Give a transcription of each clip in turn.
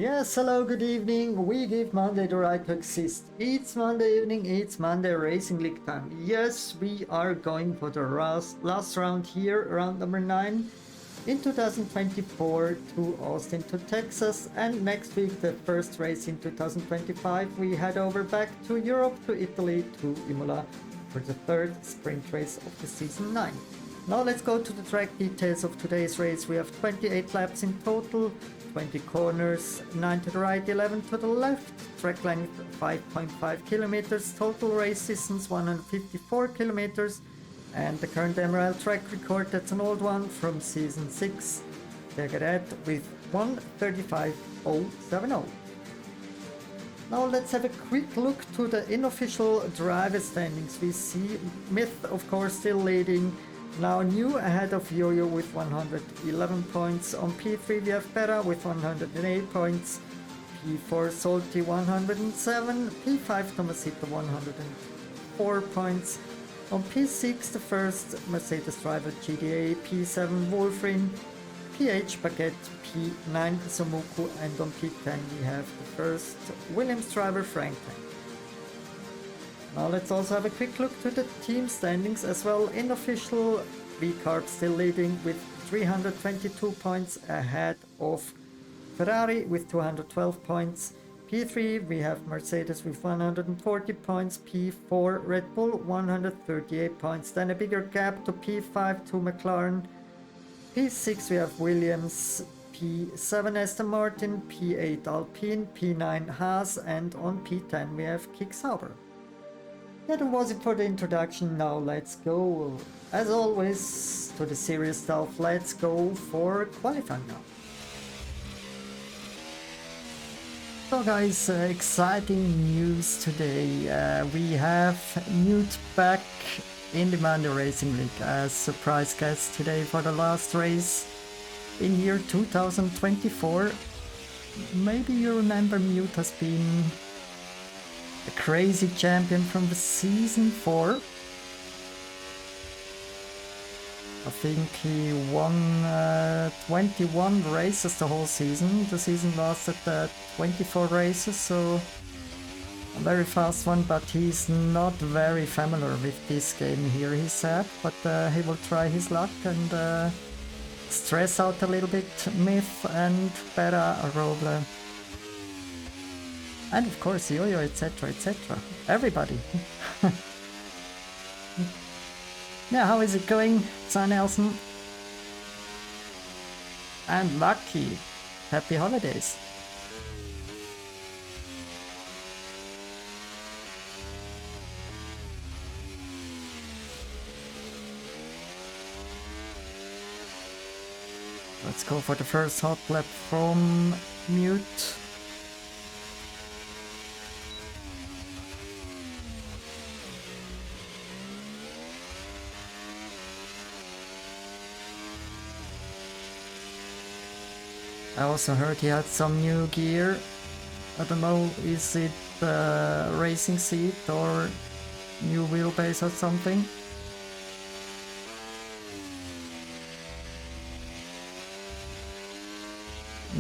Yes, hello, good evening. We give Monday the right to exist. It's Monday evening, it's Monday Racing League time. Yes, we are going for the last round here, round number 9 in 2024 to Austin to Texas. And next week, the first race in 2025, we head over back to Europe, to Italy, to Imola for the third sprint race of the season 9. Now let's go to the track details of today's race. We have 28 laps in total, 20 corners, 9 to the right, 11 to the left, track length 5.5 kilometers, total race distance 154 kilometers, and the current Emerald track record, that's an old one from season 6, Spaghet with 1:35.070. Now let's have a quick look to the unofficial driver standings. We see Myth, of course, still leading. Now new ahead of Yo-Yo with 111 points. On P3 we have Pera with 108 points. P4 Zsolti 107. P5 Tomasito 104 points. On P6 the first Mercedes driver GDA. P7 Wolfrin. P8 Spaghet. P9 Somuku. And on P10 we have the first Williams driver Franklin. Now let's also have a quick look to the team standings as well. Unofficial V-Carb still leading with 322 points ahead of Ferrari with 212 points. P3 we have Mercedes with 140 points. P4 Red Bull 138 points. Then a bigger gap to P5 to McLaren. P6 we have Williams. P7 Aston Martin. P8 Alpine. P9 Haas. And on P10 we have Kick Sauber. Yeah, that was it for the introduction. Now let's go, as always, to the serious stuff. Let's go for qualifying now. So guys, exciting news today. We have Newt back in the Monday Racing League as surprise guest today for the last race in year 2024. Maybe you remember Newt has been a crazy champion from the season 4. I think he won 21 races the whole season. The season lasted 24 races, so a very fast one, but he's not very familiar with this game here, he said. But he will try his luck and stress out a little bit Myth and Pera Roble. And of course Yo-Yo, etc, etc. Everybody. Yeah, how is it going, Son Nelson? And Lucky. Happy holidays. Let's go for the first hot lap from Mute. I also heard he had some new gear. I don't know, is it racing seat or new wheelbase or something?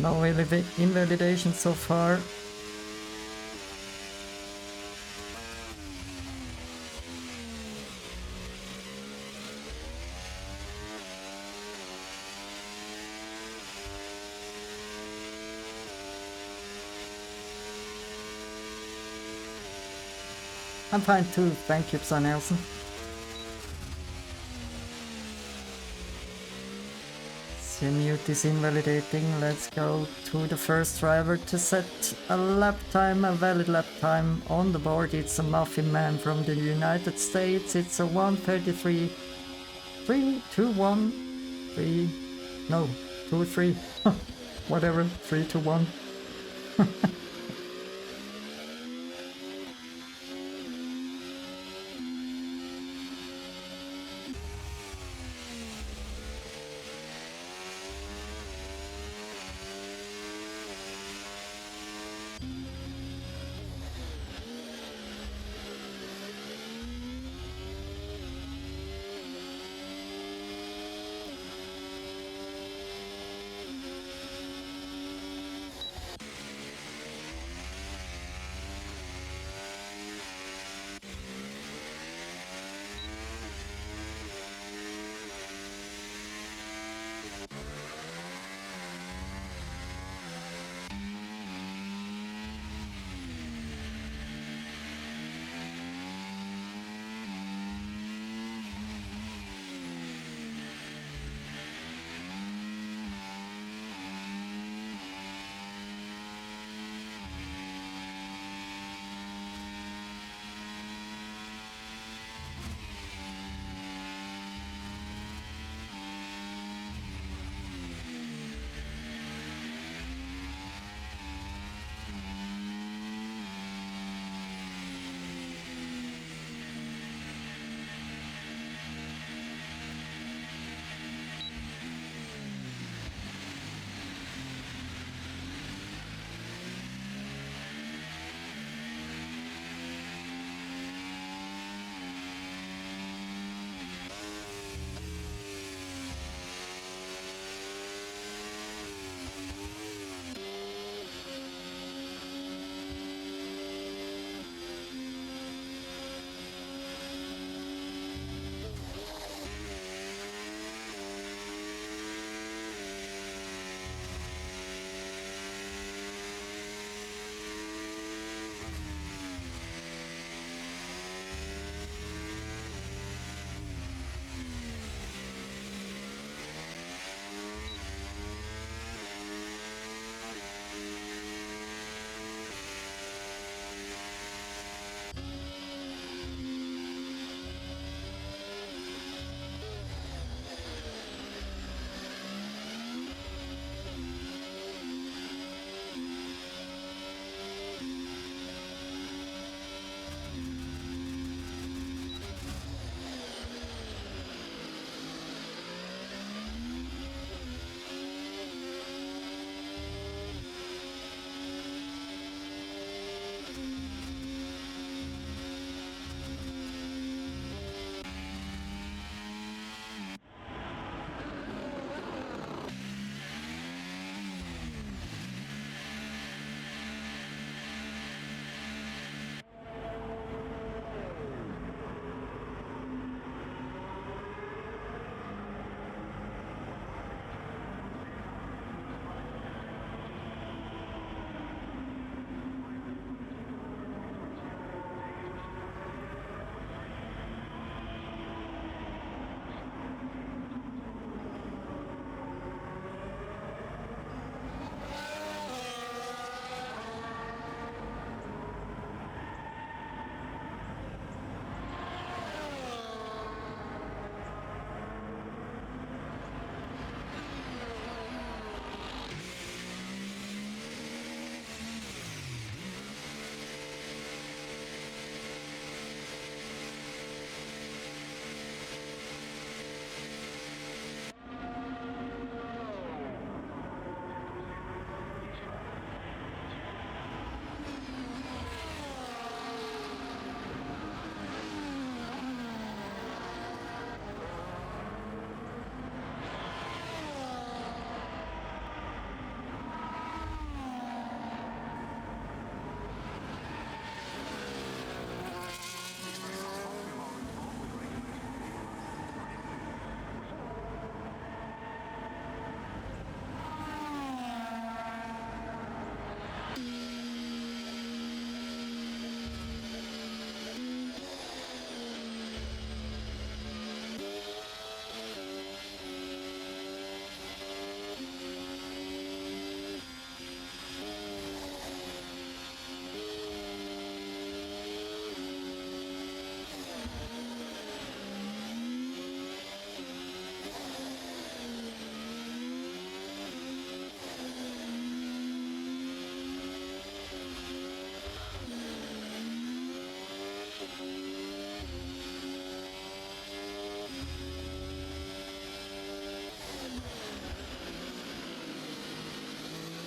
No invalidation so far. I'm fine too, thank you, Son Nelson. Mute is invalidating. Let's go to the first driver to set a lap time, a valid lap time on the board. It's a Muffin Man from the United States. It's a 1:33.321. No, 2-3. Whatever, 3-1.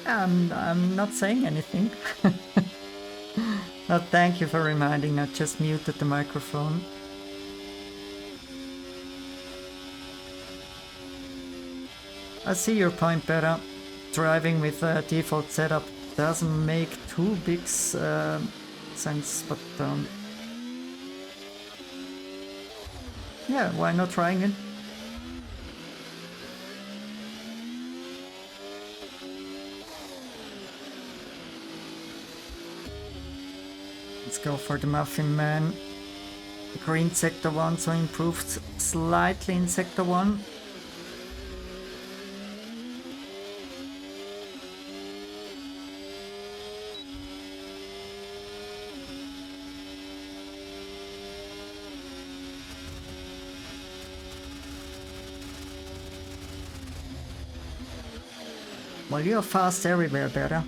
I'm not saying anything. Oh, thank you for reminding. I just muted the microphone. I see your point, Bera. Driving with a default setup doesn't make too big sense, but yeah, why not trying it? Let's go for the Muffin Man. Green Sector 1, so improved slightly in Sector 1. Well, you're fast everywhere, Bera.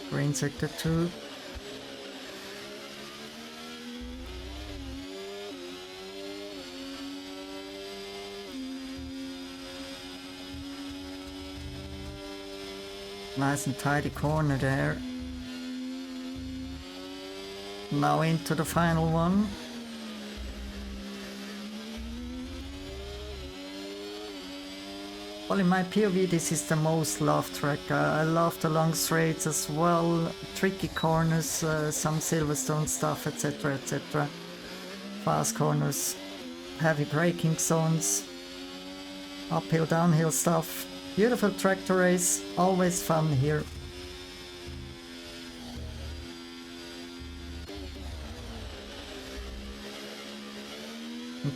Green Sector 2. Nice and tidy corner there. Now into the final one. Well, in my POV this is the most loved track. I love the long straights as well, tricky corners, some Silverstone stuff, etc, etc. Fast corners, heavy braking zones, uphill downhill stuff. Beautiful track to race, always fun here.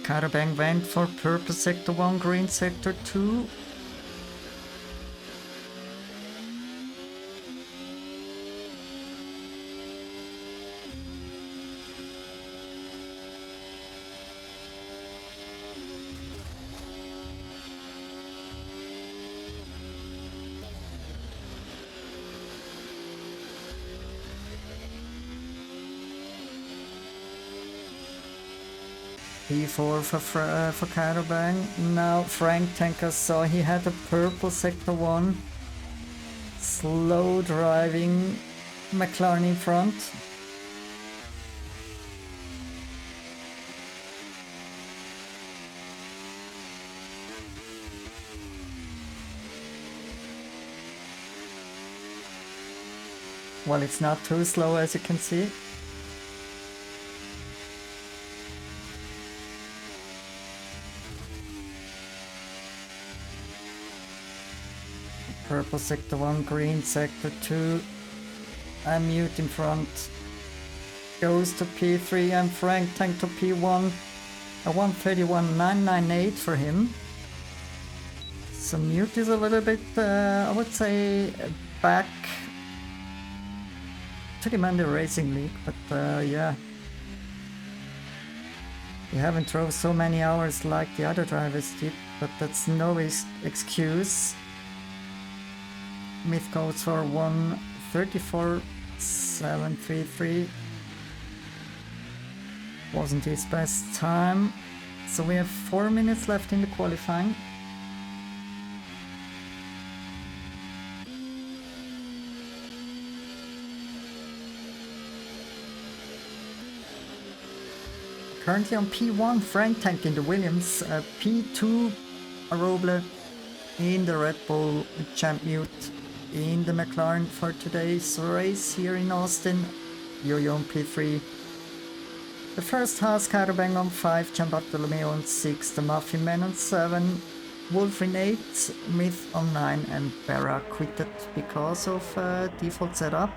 Karabang went for purple sector 1, green sector 2. P4 for Karabang. Now Frank Tanker saw he had a purple sector 1. Slow driving McLaren in front. Well, it's not too slow as you can see. Purple sector 1, green sector 2. I'm mute in front. Goes to P3 and Frank Tank to P1. A 131.998 for him. So mute is a little bit, I would say, back to the Monday Racing League, but yeah. We haven't drove so many hours like the other drivers did, but that's no excuse. Myth goes for 1:34.733. Wasn't his best time. So we have 4 minutes left in the qualifying. Currently on P1, Frank Tank in the Williams, P2, Roble in the Red Bull, Champ Mute in the McLaren for today's race here in Austin. Yo-Yo on P3. The first Haas Karabang on 5, Gianbartolomeo on 6, the Muffin Man on 7, Wolf in 8, Myth on 9, and Barra quitted because of default setup.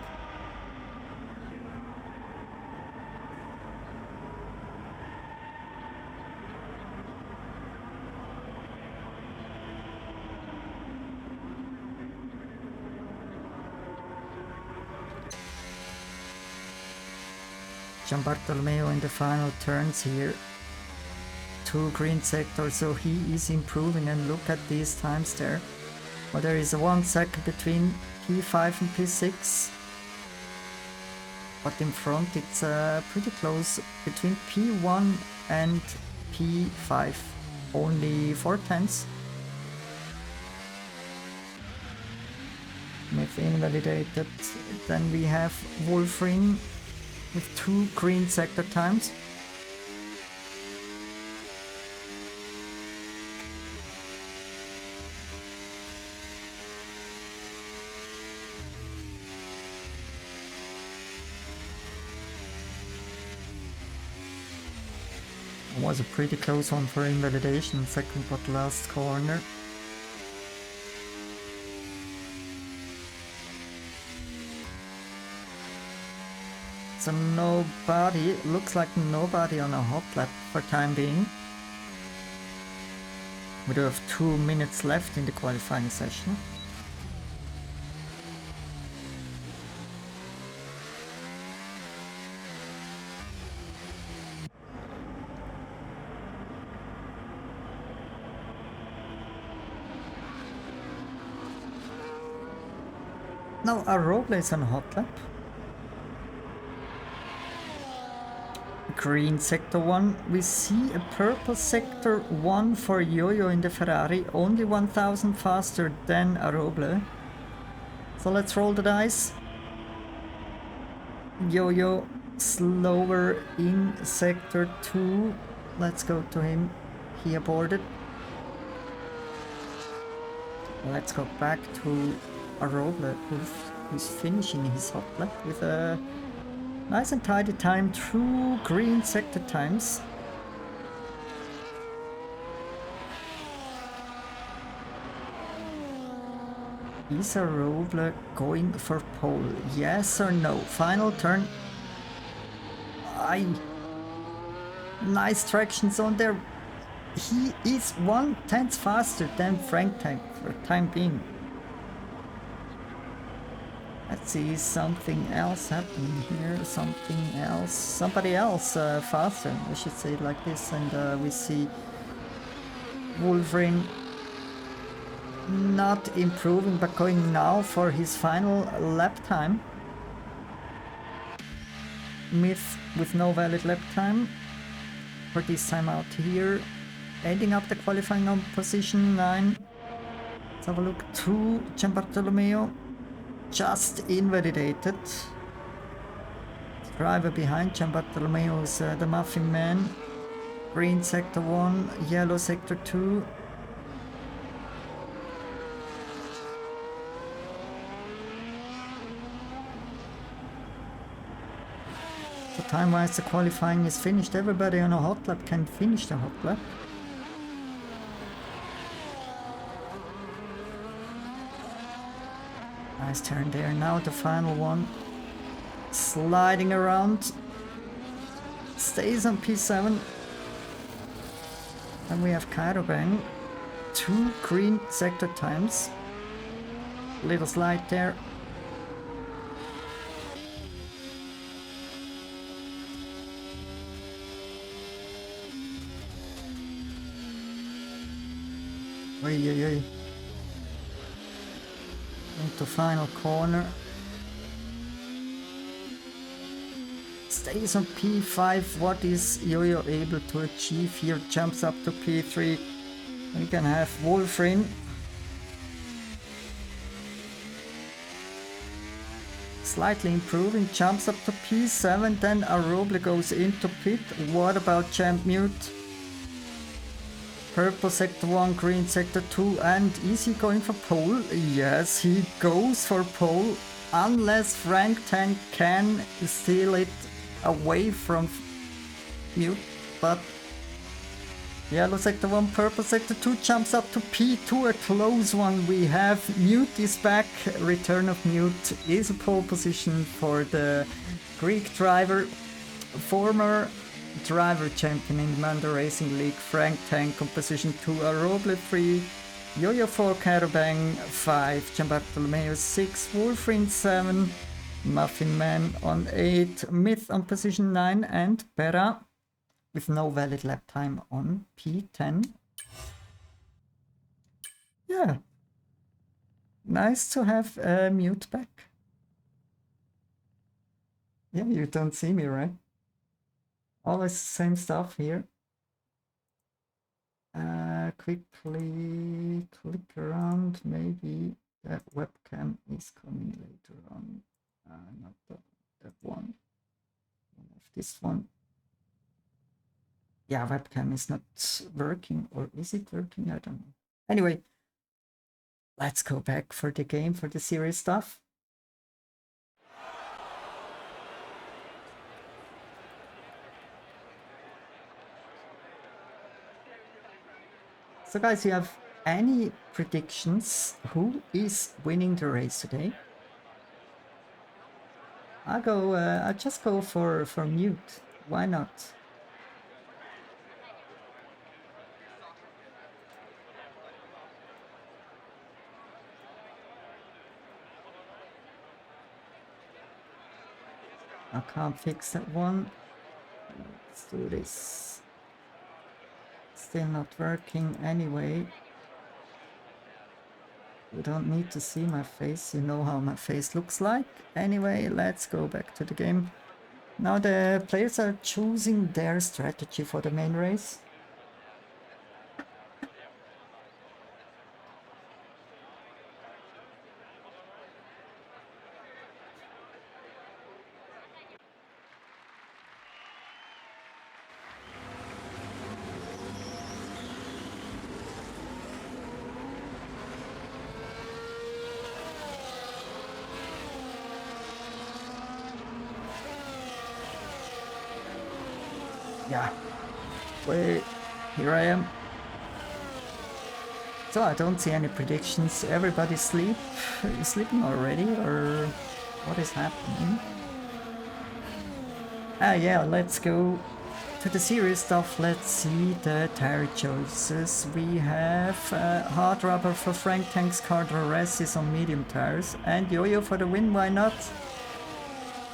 Gianbartolomeo in the final turns here. 2 green sectors, so he is improving, and look at these times there. Well, there is a 1 second between P5 and P6. But in front it's pretty close between P1 and P5. Only 4/10. Myth invalidated. Then we have Wolfring with 2 green sector times. Was a pretty close one for invalidation, second but last corner. So nobody, looks like nobody on a hot lap for time being. We do have 2 minutes left in the qualifying session. Now Aroble is on a hot lap. Green sector 1. We see a purple sector 1 for Yo-Yo in the Ferrari, only 1000 faster than Aroble. So let's roll the dice. Yo-Yo slower in sector 2. Let's go to him. He aborted. Let's go back to Aroble, who's finishing his hot lap with a nice and tidy time, 2 green sector times. Is Aroble going for pole? Yes or no? Final turn. Nice traction zone there. He is 1/10 faster than Frank Tank for time being. Let's see something else happening here. Somebody else faster. We should say it like this. And we see Wolfring not improving, but going now for his final lap time. Myth with no valid lap time for this time out here. Ending up the qualifying on position 9. Let's have a look. 2 Gianbartolomeo. Just invalidated. Driver behind Gianbartolomeo is the Muffin Man. Green sector 1, yellow sector 2. So time-wise the qualifying is finished. Everybody on a hot lap can finish the hot lap. Nice turn there. Now the final one. Sliding around. Stays on P7. Then we have Cairobang. 2 green sector times. Little slide there. Oi. Into final corner. Stays on P5. What is Yo-Yo able to achieve here? Jumps up to P3. We can have Wolfrin. Slightly improving. Jumps up to P7. Then Aroble goes into pit. What about Champ Mute? Purple sector 1, green sector 2, and is he going for pole? Yes, he goes for pole, unless Frank Tank can steal it away from Mute, but yellow sector 1, purple sector 2 jumps up to P2, a close one. We have Mute is back, return of Mute is a pole position for the Greek driver, former driver champion in MondayRacingLeague, Frank Tank on position 2, Aroble 3, Yo-Yo 4, Cairobang 5, Gianbartolomeo 6, Wolfrin 7, Muffin Man on 8, Myth on position 9, and Pera with no valid lap time on P10. Yeah, nice to have Mute back. Yeah, you don't see me, right? Always the same stuff here. Quickly click around. Maybe that webcam is coming later on. Not that one. This one. Yeah, webcam is not working, or is it working? I don't know. Anyway, let's go back for the game, for the serious stuff. So guys, you have any predictions? Who is winning the race today? I'll just go for mute. Why not? I can't fix that one. Let's do this. Still not working anyway. You don't need to see my face, you know how my face looks like. Anyway, let's go back to the game. Now the players are choosing their strategy for the main race. Yeah. Wait, here I am. So I don't see any predictions. Everybody sleeping already, or what is happening? Yeah, let's go to the serious stuff. Let's see the tire choices. We have hard rubber for Frank Tank's car, DRS is on medium tires, and Yo-Yo for the win, why not?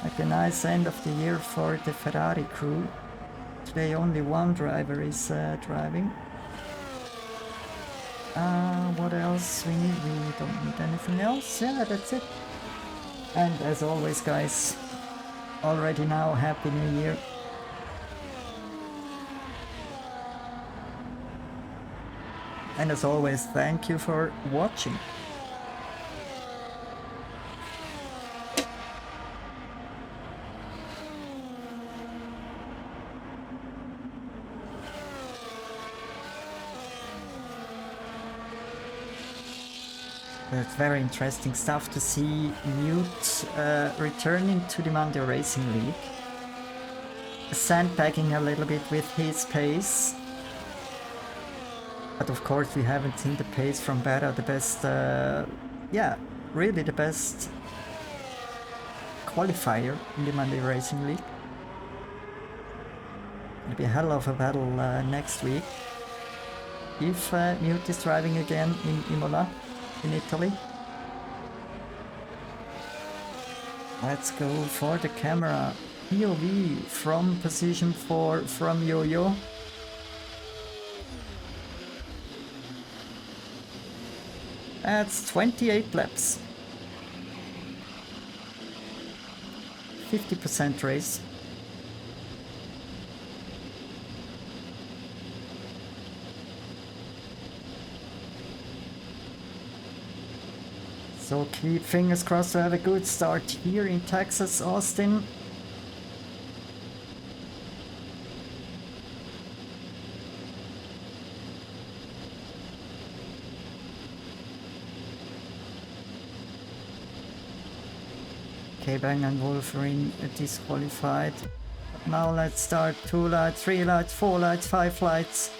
Like a nice end of the year for the Ferrari crew. Today only one driver is driving. What else we need? We don't need anything else. Yeah, that's it. And as always, guys, already now, Happy New Year. And as always, thank you for watching. It's very interesting stuff to see Mute returning to the Monday Racing League. Sandbagging a little bit with his pace. But of course we haven't seen the pace from Beta, the best, yeah, really the best qualifier in the Monday Racing League. It'll be a hell of a battle next week. If Mute is driving again in Imola, in Italy. Let's go for the camera. POV from position 4 from Yo-Yo. That's 28 laps. 50% race. So keep fingers crossed to have a good start here in Texas, Austin. K-Bang and Wolverine disqualified. But now let's start 2 lights, 3 lights, 4 lights, 5 lights.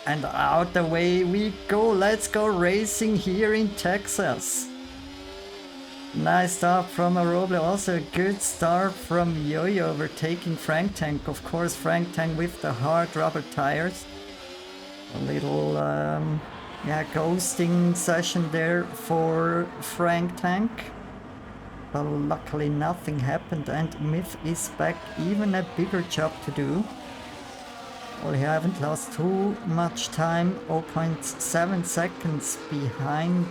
And out the way we go. Let's go racing here in Texas. Nice start from Aroble. Also a good start from Yo-Yo overtaking Frank Tank. Of course, Frank Tank with the hard rubber tires. A little yeah, ghosting session there for Frank Tank. But luckily nothing happened and Myth is back. Even a bigger job to do. Well, he haven't lost too much time, 0.7 seconds behind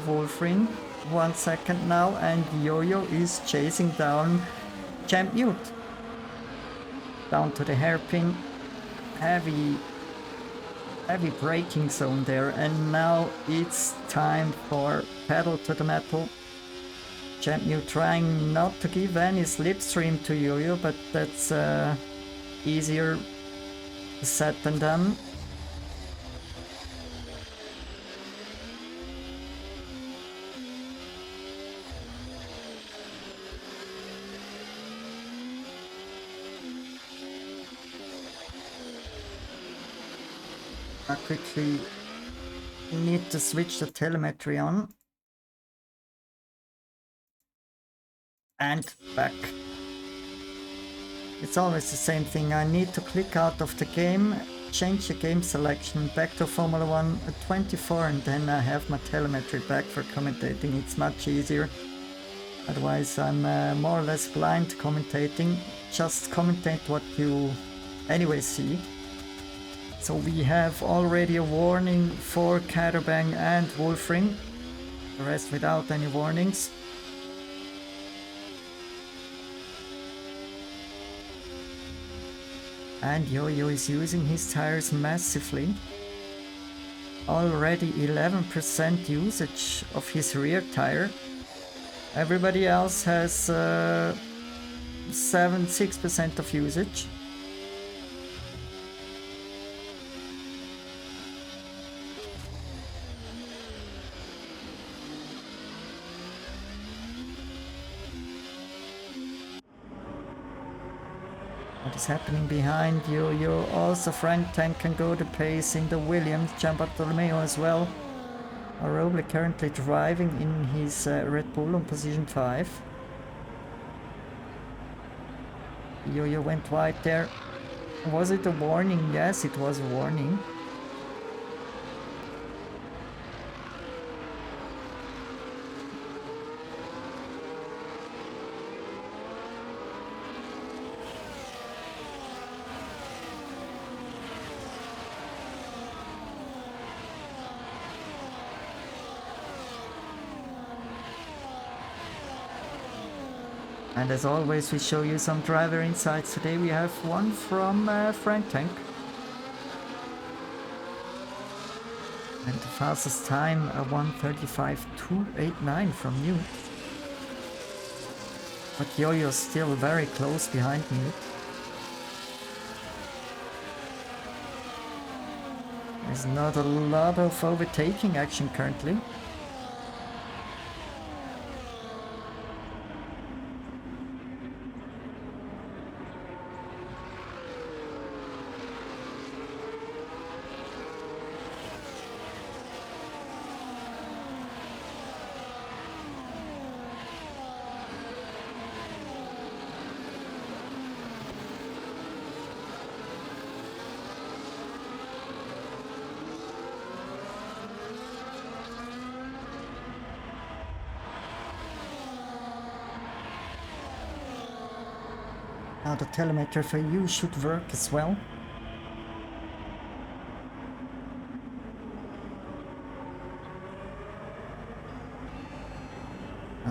Wolfrin, 1 second now, and Yo-Yo is chasing down Champ Mute. Down to the hairpin. heavy braking zone there, and now it's time for pedal to the metal. Champ New trying not to give any slipstream to Yo-Yo, but that's easier said than done. I quickly need to switch the telemetry on. And back. It's always the same thing. I need to click out of the game, change the game selection, back to Formula 1 at 24, and then I have my telemetry back for commentating. It's much easier. Otherwise I'm more or less blind commentating. Just commentate what you anyway see. So we have already a warning for Caterbang and Wolfring. The rest without any warnings. And Yo-Yo is using his tires massively. Already 11% usage of his rear tire. Everybody else has 6% of usage. What is happening behind Yo-Yo? Also Frank Tank can go the pace in the Williams. Gian Bartolomeo as well. Roble currently driving in his Red Bull on position 5. Yo-Yo went wide there. Was it a warning? Yes, it was a warning. And as always, we show you some driver insights. Today we have one from Frank Tank. And the fastest time, 1:35.289 from New. But Yo-Yo's still very close behind me. There's not a lot of overtaking action currently. Now the telemetry for you should work as well.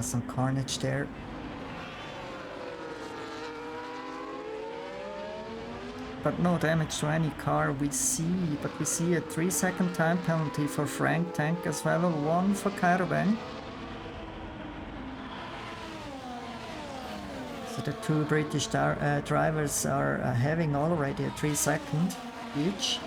Some carnage there. But no damage to any car we see, but we see a 3-second time penalty for Frank Tank as well, one for Caterbang. So the two British drivers are having already a 3-second each.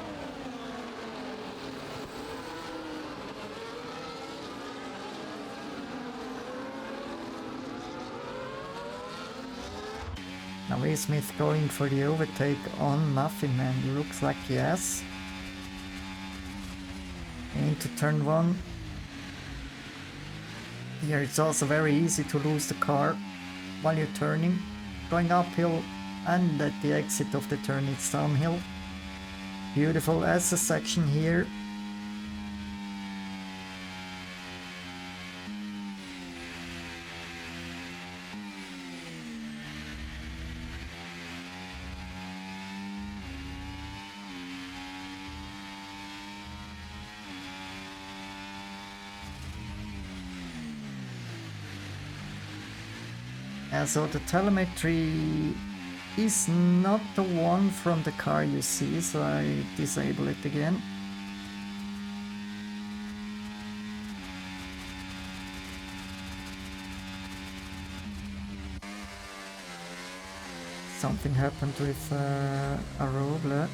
Now is Smith going for the overtake on Muffin Man? Looks like yes. Into turn 1. Here it's also very easy to lose the car while you're turning, going uphill, and at the exit of the turn it's downhill. Beautiful SS section here. So the telemetry is not the one from the car you see, so I disable it again. Something happened with Aroble.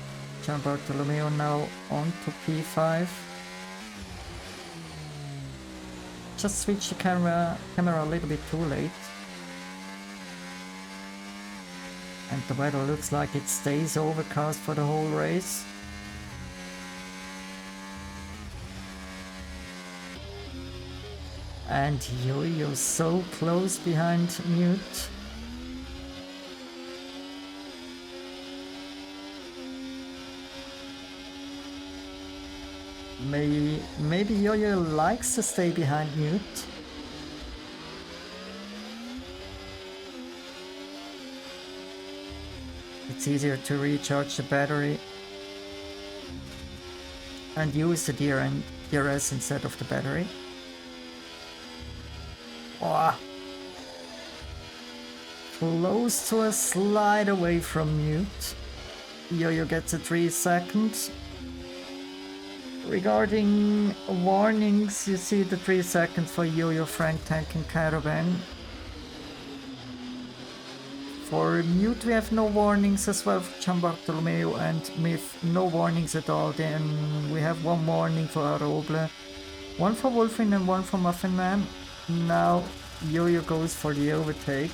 Bartolomeo now on to P5. Just switch the camera a little bit too late. And the weather looks like it stays overcast for the whole race. And Yo-Yo so close behind Mute. Maybe Yo-Yo likes to stay behind Mute. It's easier to recharge the battery and use the DRS instead of the battery. Oh. Close to a slide away from Mute. Yo-Yo gets a 3 seconds. Regarding warnings, you see the 3 seconds for Yo-Yo, Frank Tank and Caravan. For Mute we have no warnings as well for Gian Bartolomeo, and Myth no warnings at all. Then we have one warning for Aroble, one for Wolfin and one for Muffin Man. Now Yo-Yo goes for the overtake.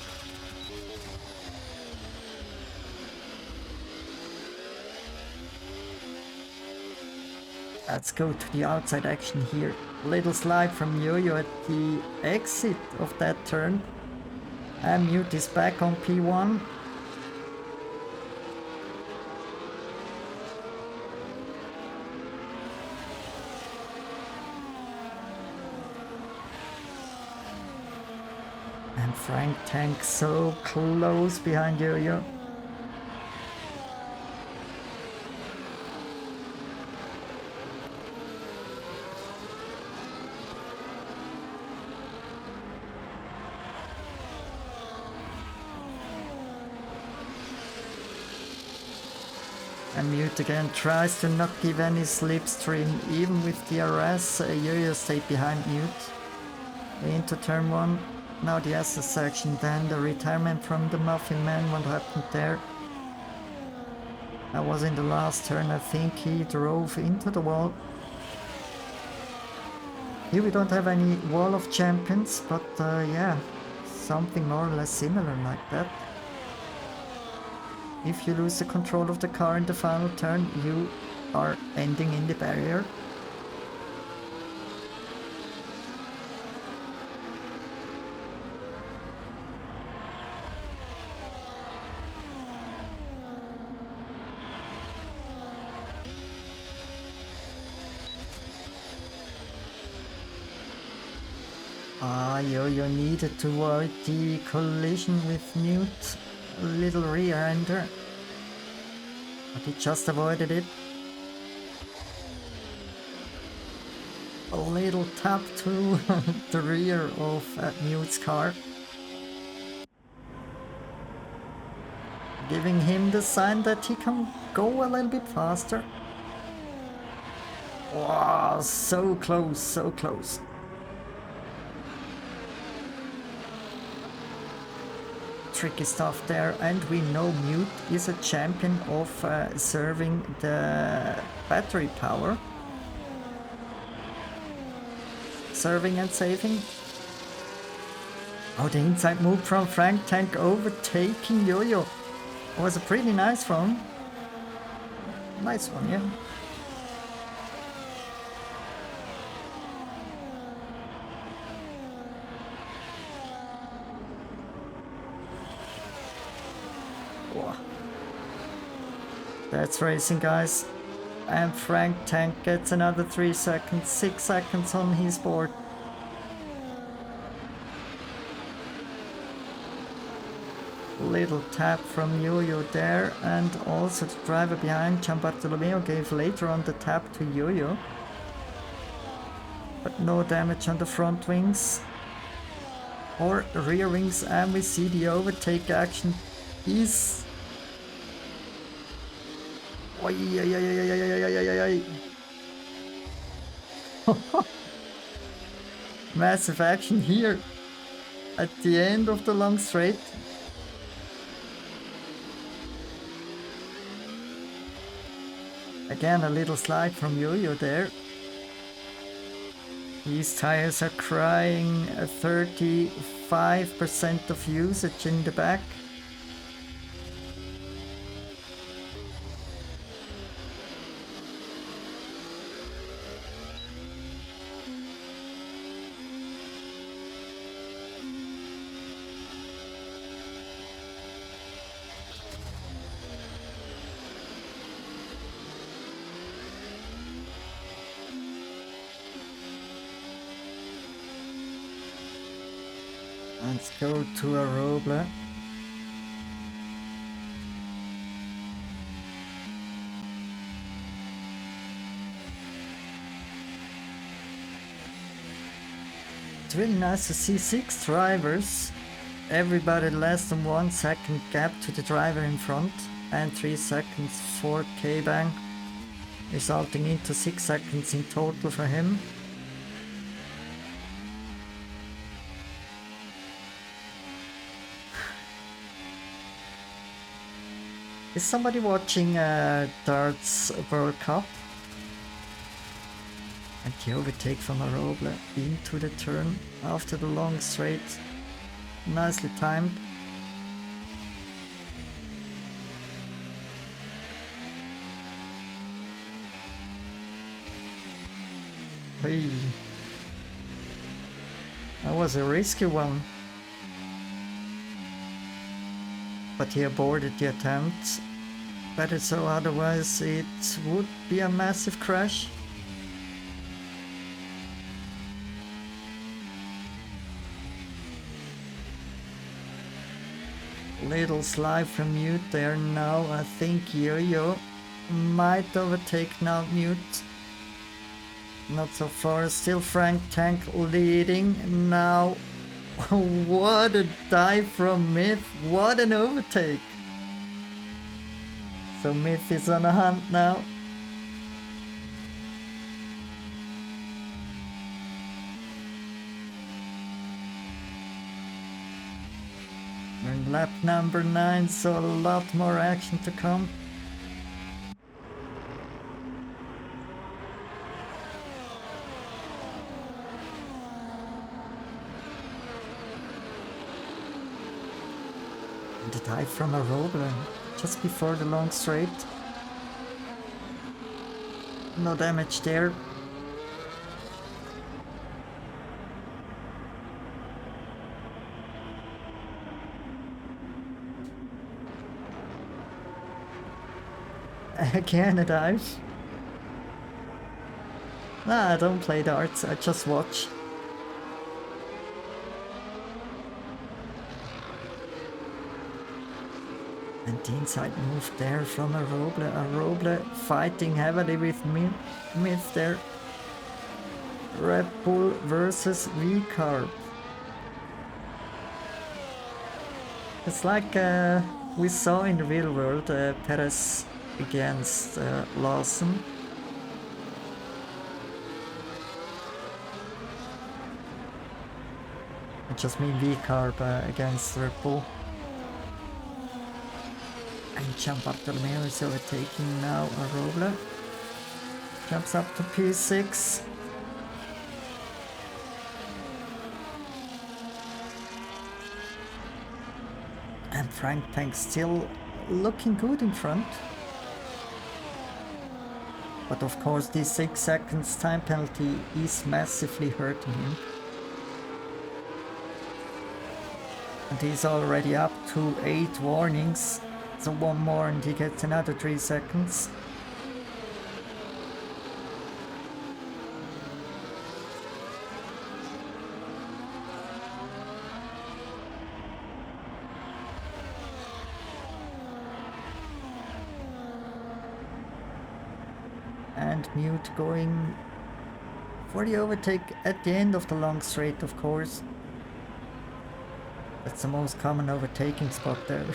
Let's go to the outside action here. Little slide from Yo-Yo at the exit of that turn. And Mute is back on P1. And Frank Tank so close behind Yo-Yo. And Mute again tries to not give any slipstream, even with DRS. Yo-Yo stayed behind Mute. Into turn 1. Now the SS section, then the retirement from the Muffin Man. What happened there? That was in the last turn. I think he drove into the wall. Here we don't have any wall of champions, but yeah, something more or less similar like that. If you lose the control of the car in the final turn, you are ending in the barrier. Yo-Yo needed to avoid the collision with Mute. A little rear-ender, but he just avoided it. A little tap to the rear of Mute's car, giving him the sign that he can go a little bit faster. Wow, so close, so close. Tricky stuff there, and we know Mute is a champion of serving the battery power. Serving and saving. Oh, the inside move from Frank Tank overtaking Yo-Yo. Was a pretty nice one. Nice one, yeah. That's racing, guys. And Frank Tank gets another 3 seconds, 6 seconds on his board. Little tap from Yo-Yo there, and also the driver behind, Gian Bartolomeo, gave later on the tap to Yo-Yo. But no damage on the front wings or rear wings, and we see the overtake action is Oi, oi, oi, oi, oi, oi, oi, oi, oi, oi. Massive action here at the end of the long straight. Again, a little slide from Yo-Yo there. These tires are crying 35% of usage in the back. Let's go to a Roble. It's really nice to see 6 drivers, everybody less than 1 second gap to the driver in front, and 3 seconds for K-Bang, resulting into 6 seconds in total for him. Is somebody watching Darts World Cup? And the overtake from a Roble into the turn after the long straight. Nicely timed. Hey. That was a risky one. But he aborted the attempt. Better so, otherwise it would be a massive crash. Little slide from Mute there now. I think Yo-Yo might overtake now Mute. Not so far, still Frank Tank leading. Now, what a dive from Myth, what an overtake. So Myth is on a hunt now. We're in lap number 9, so a lot more action to come. And the dive from a Roble just before the long straight. No damage there. Again a dive. Nah, I don't play darts, I just watch. And the inside move there from a Roble fighting heavily with Myth there. Red Bull versus V-Carb. It's like we saw in the real world, Perez against Lawson. I just mean V-Carb against Red Bull. And Gianbartolomeo is overtaking now a Roble. Jumps up to P6. And Frank Tank still looking good in front. But of course this 6 seconds time penalty is massively hurting him. And he's already up to 8 warnings. So one more and he gets another 3 seconds. And Mute going for the overtake at the end of the long straight, of course. That's the most common overtaking spot there.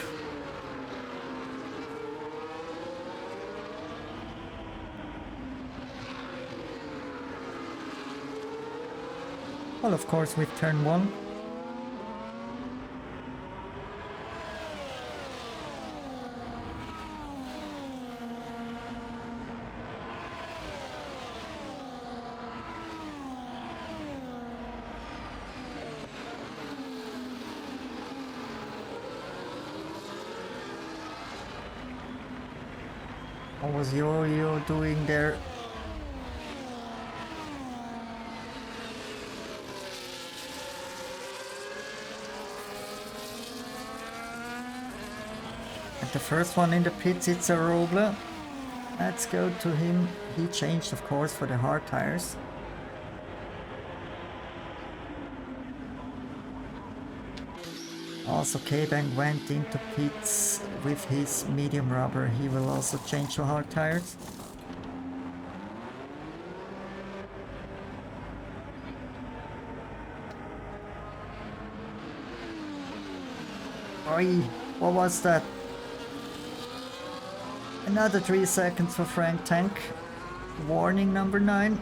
Well, of course, with turn 1. What was Yo-Yo doing there? And the first one in the pits, it's a Roble. Let's go to him. He changed, of course, for the hard tires. Also, K-Bang went into pits with his medium rubber. He will also change to hard tires. Oi, what was that? Another 3 seconds for Frank Tank. Warning number 9.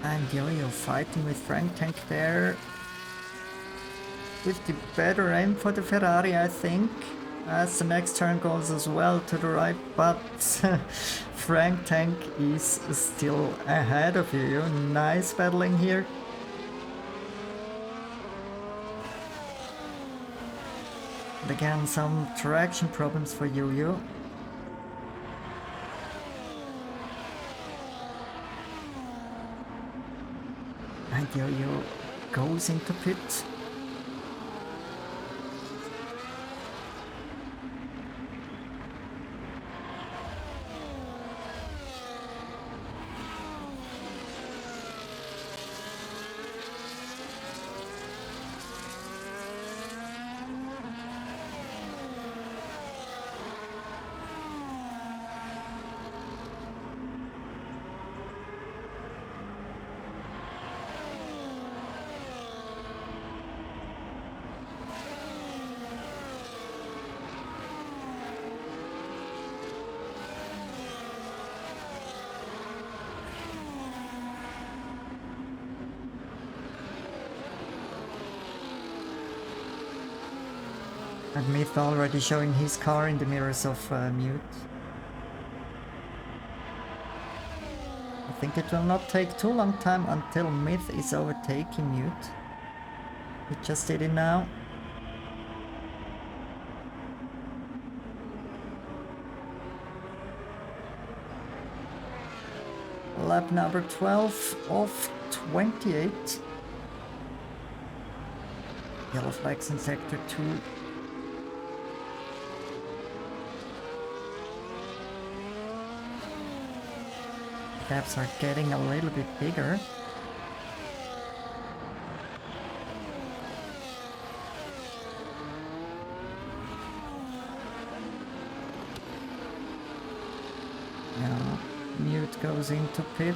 And Yo-Yo fighting with Frank Tank there. With the better aim for the Ferrari, I think. As the next turn goes as well to the right, but Frank Tank is still ahead of Yo-Yo. Nice battling here. And again, some traction problems for Yo-Yo. And Yo-Yo goes into pit. And Myth already showing his car in the mirrors of mute. I think it will not take too long time until Myth is overtaking mute. He just did it now. Lap number 12 of 28. Yellow flags in sector 2. Gaps are getting a little bit bigger. Now, mute goes into pit.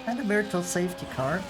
And a virtual safety car.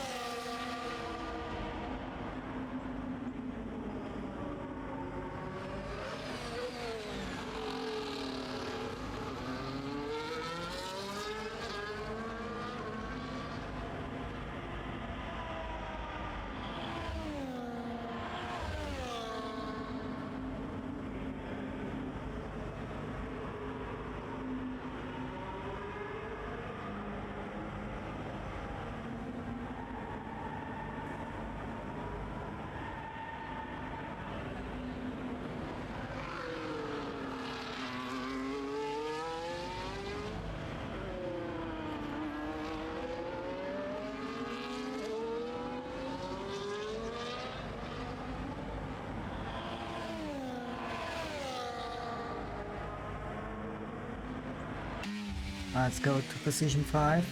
Let's go to position 5.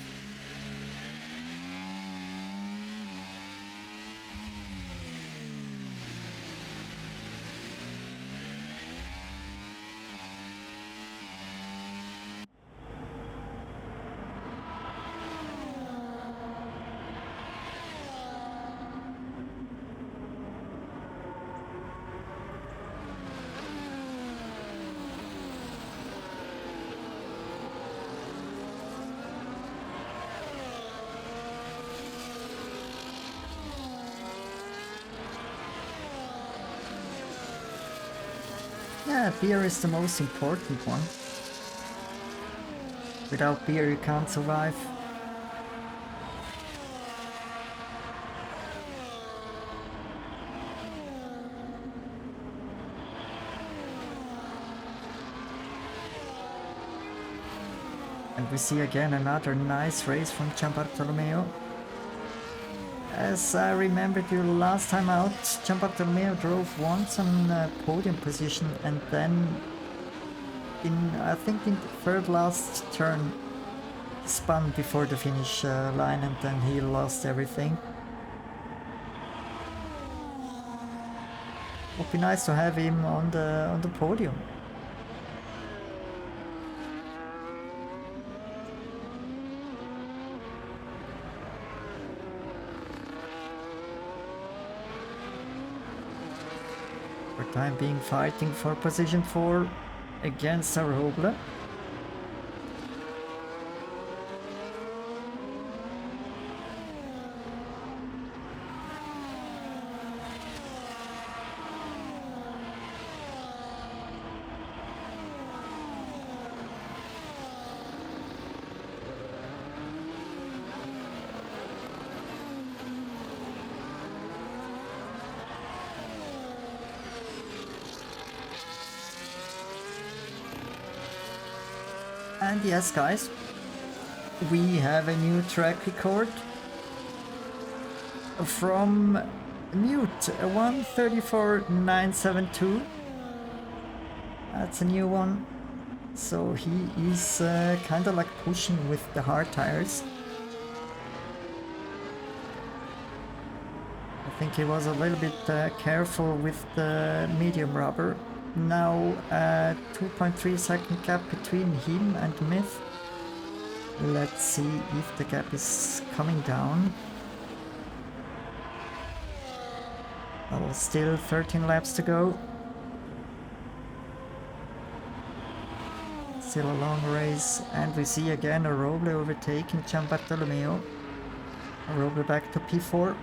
Yeah, beer is the most important one. Without beer you can't survive. And we see again another nice race from Gianbartolomeo. As I remembered you last time out, Gianbartolomeo drove once on podium position and then I think in the third last turn spun before the finish line and then he lost everything. Would be nice to have him on the podium. For the time being fighting for position 4 against Zsolti. And yes, guys, we have a new track record from Mute 134972. That's a new one. So he is kind of like pushing with the hard tires. I think he was a little bit careful with the medium rubber. Now 2.3 second gap between him and Myth. Let's see if the gap is coming down. Oh, still 13 laps to go. Still a long race, and we see again Zsolti overtaking Gianbartolomeo. Zsolti back to P4.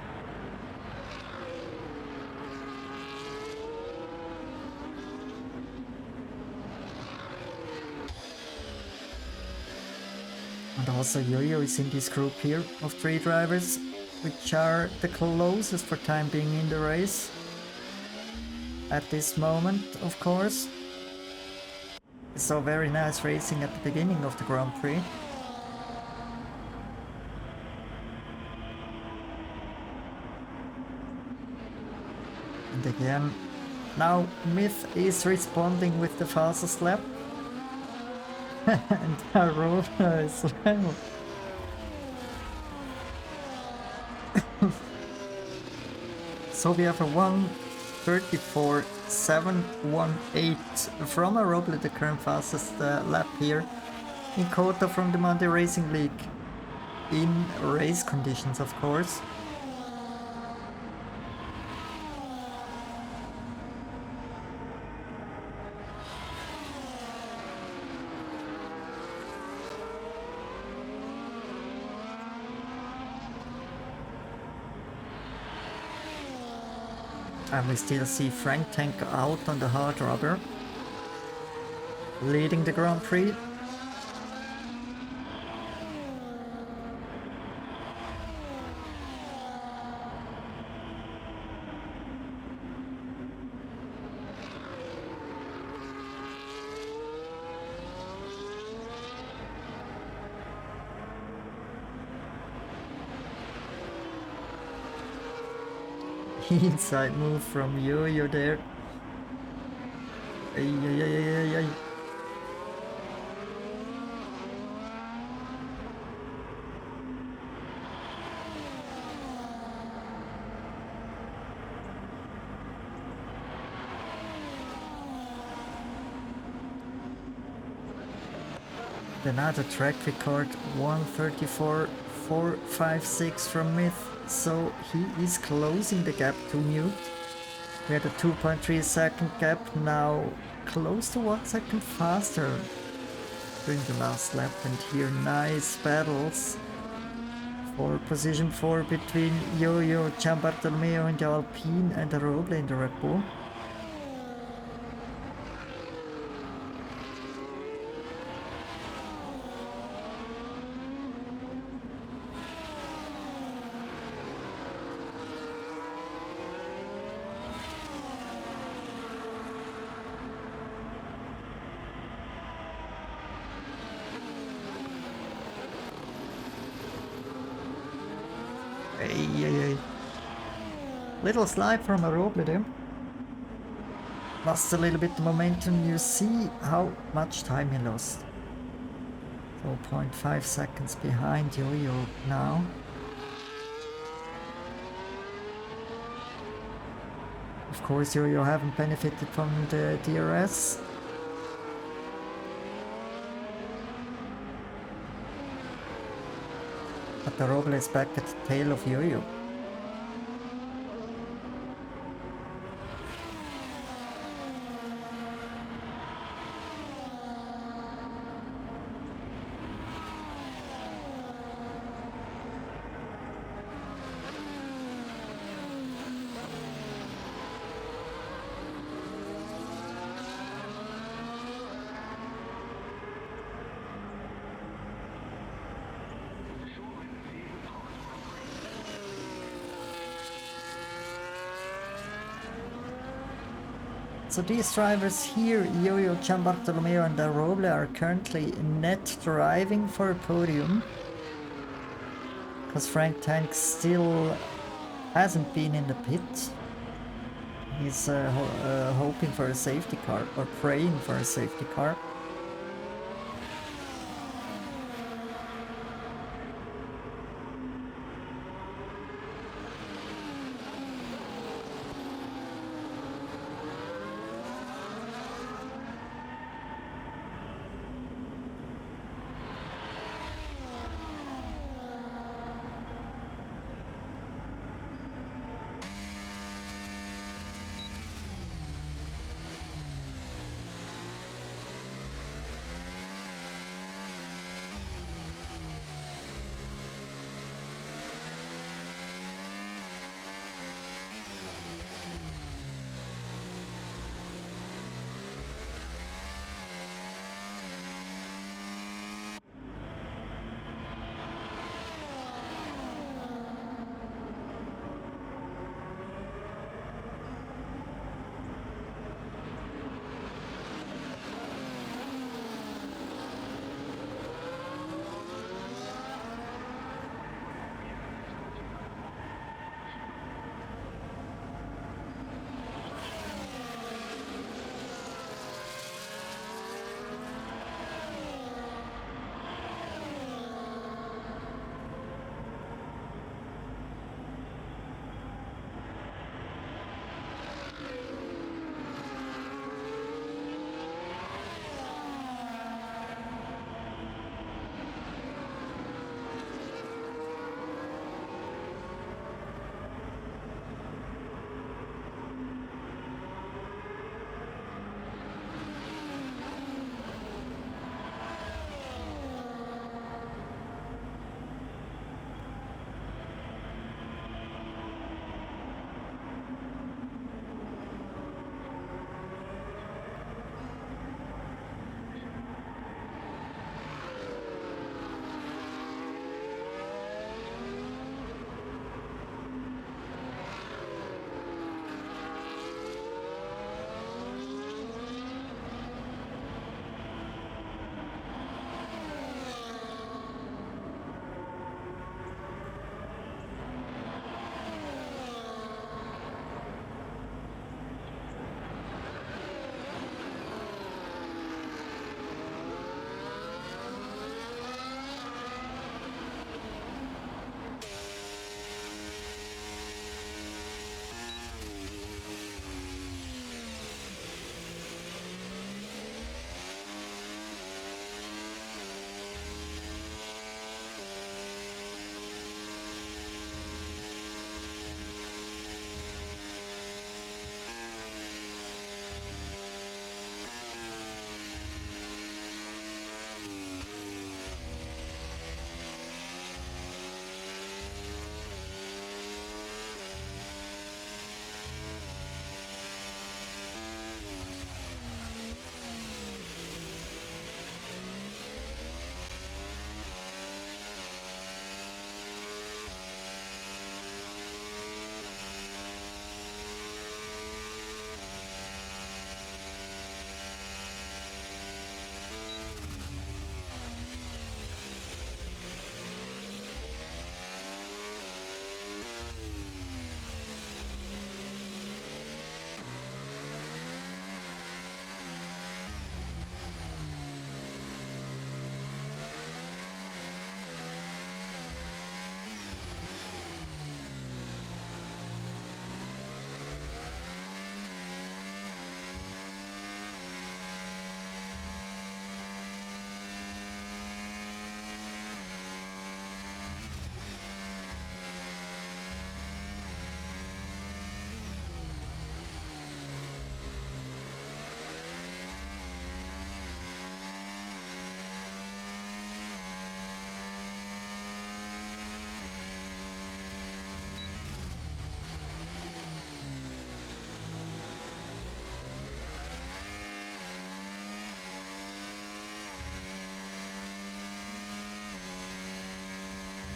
And also Yo-Yo is in this group here of 3 drivers, which are the closest for time being in the race. At this moment, of course. We saw very nice racing at the beginning of the Grand Prix. And again, now Myth is responding with the fastest lap. And Aurora as well. So we have a 1:34.718 from Aurora, the current fastest lap here in Kota from the Monday Racing League. In race conditions, of course. And we still see Frank Tank out on the hard rubber, leading the Grand Prix. Inside move from Yo-Yo there. Ay, ay, ay, ay, ay, ay. another track record, 1:34.456 from Myth, so he is closing the gap to Mute. We had a 2.3 second gap, now close to 1 second faster during the last lap, and here nice battles for position 4 between Yo-Yo, Gianbartolomeo in the Alpine and Roble in the Red Bull. Hey. Little slide from a Roble there. Lost a little bit the momentum. You see how much time he lost. So 0.5 seconds behind Yo-Yo now. Of course, Yo-Yo haven't benefited from the DRS. But the Roble is back at the tail of Yo-Yo. So these drivers here, Yo-Yo, Gianbartolomeo and Roble, are currently net driving for a podium. Because Frank Tank still hasn't been in the pit. He's hoping for a safety car, or praying for a safety car.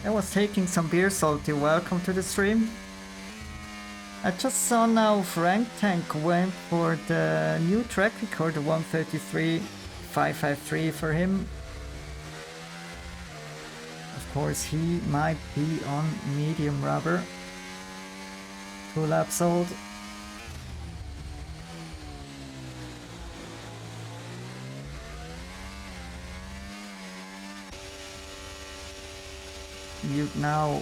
I was taking some beer, Zsolti. Welcome to the stream. I just saw now Frank Tank went for the new track record, 1:33.553 for him. Of course, he might be on medium rubber. 2 laps old. Mute now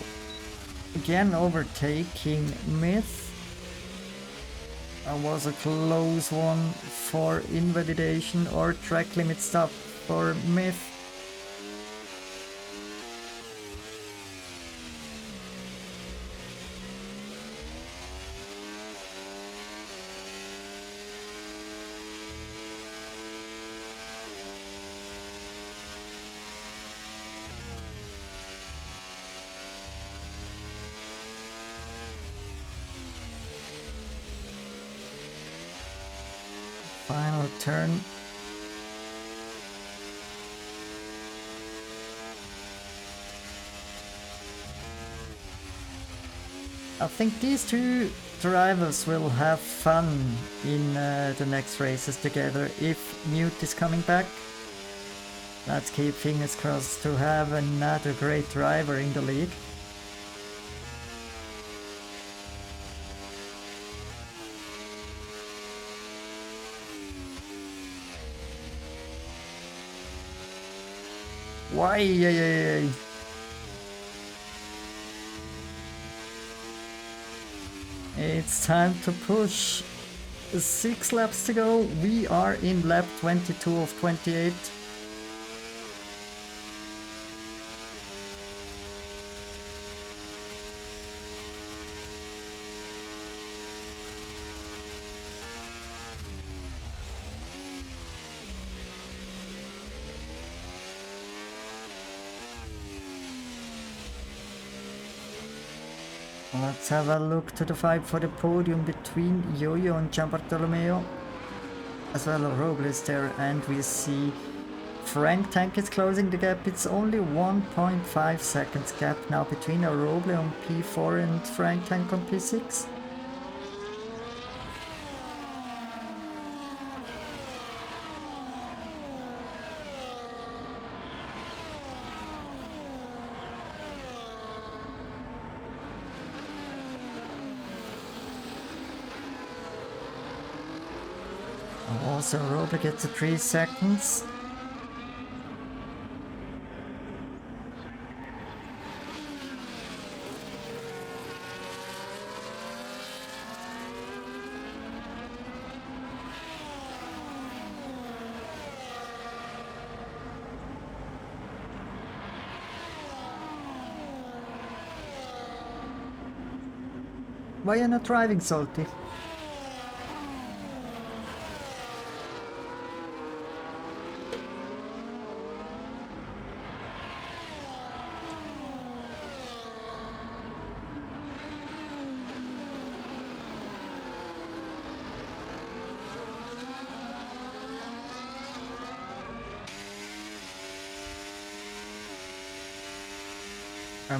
again overtaking Myth. That was a close one for invalidation or track limit stop for Myth. Final turn. I think these two drivers will have fun in the next races together if Mute is coming back. Let's keep fingers crossed to have another great driver in the league. Why? It's time to push. 6 laps to go. We are in lap 22 of 28. Let's have a look to the fight for the podium between Yo-Yo and Gianbartolomeo. As well as Robles there, and we see Frank Tank is closing the gap. It's only 1.5 seconds gap now between Robles on P4 and Frank Tank on P6. Also, Robles gets 3 seconds. Why are you not driving, Zsolti?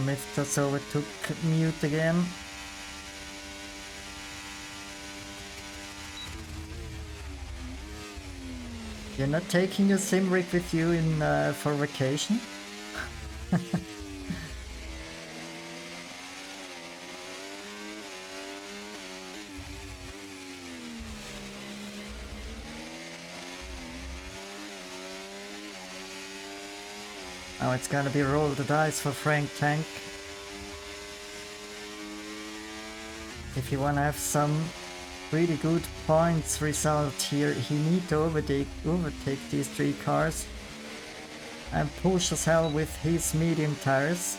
Myth just overtook Mute again. You're not taking your sim rig with you in for vacation? Now it's gonna be roll the dice for Frank Tank. If you wanna have some really good points result here, he need to overtake these 3 cars and push as hell with his medium tires.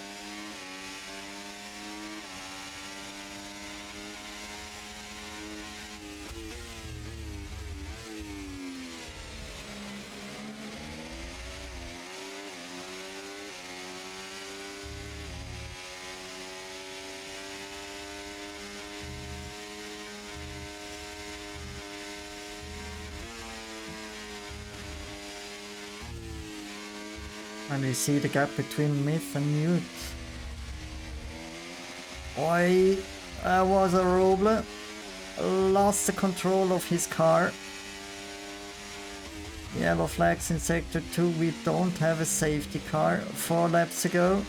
And we see the gap between Myth and Mute Oi, that was a Roble. Lost the control of his car. Yellow flags in sector 2. We don't have a safety car. 4 laps ago.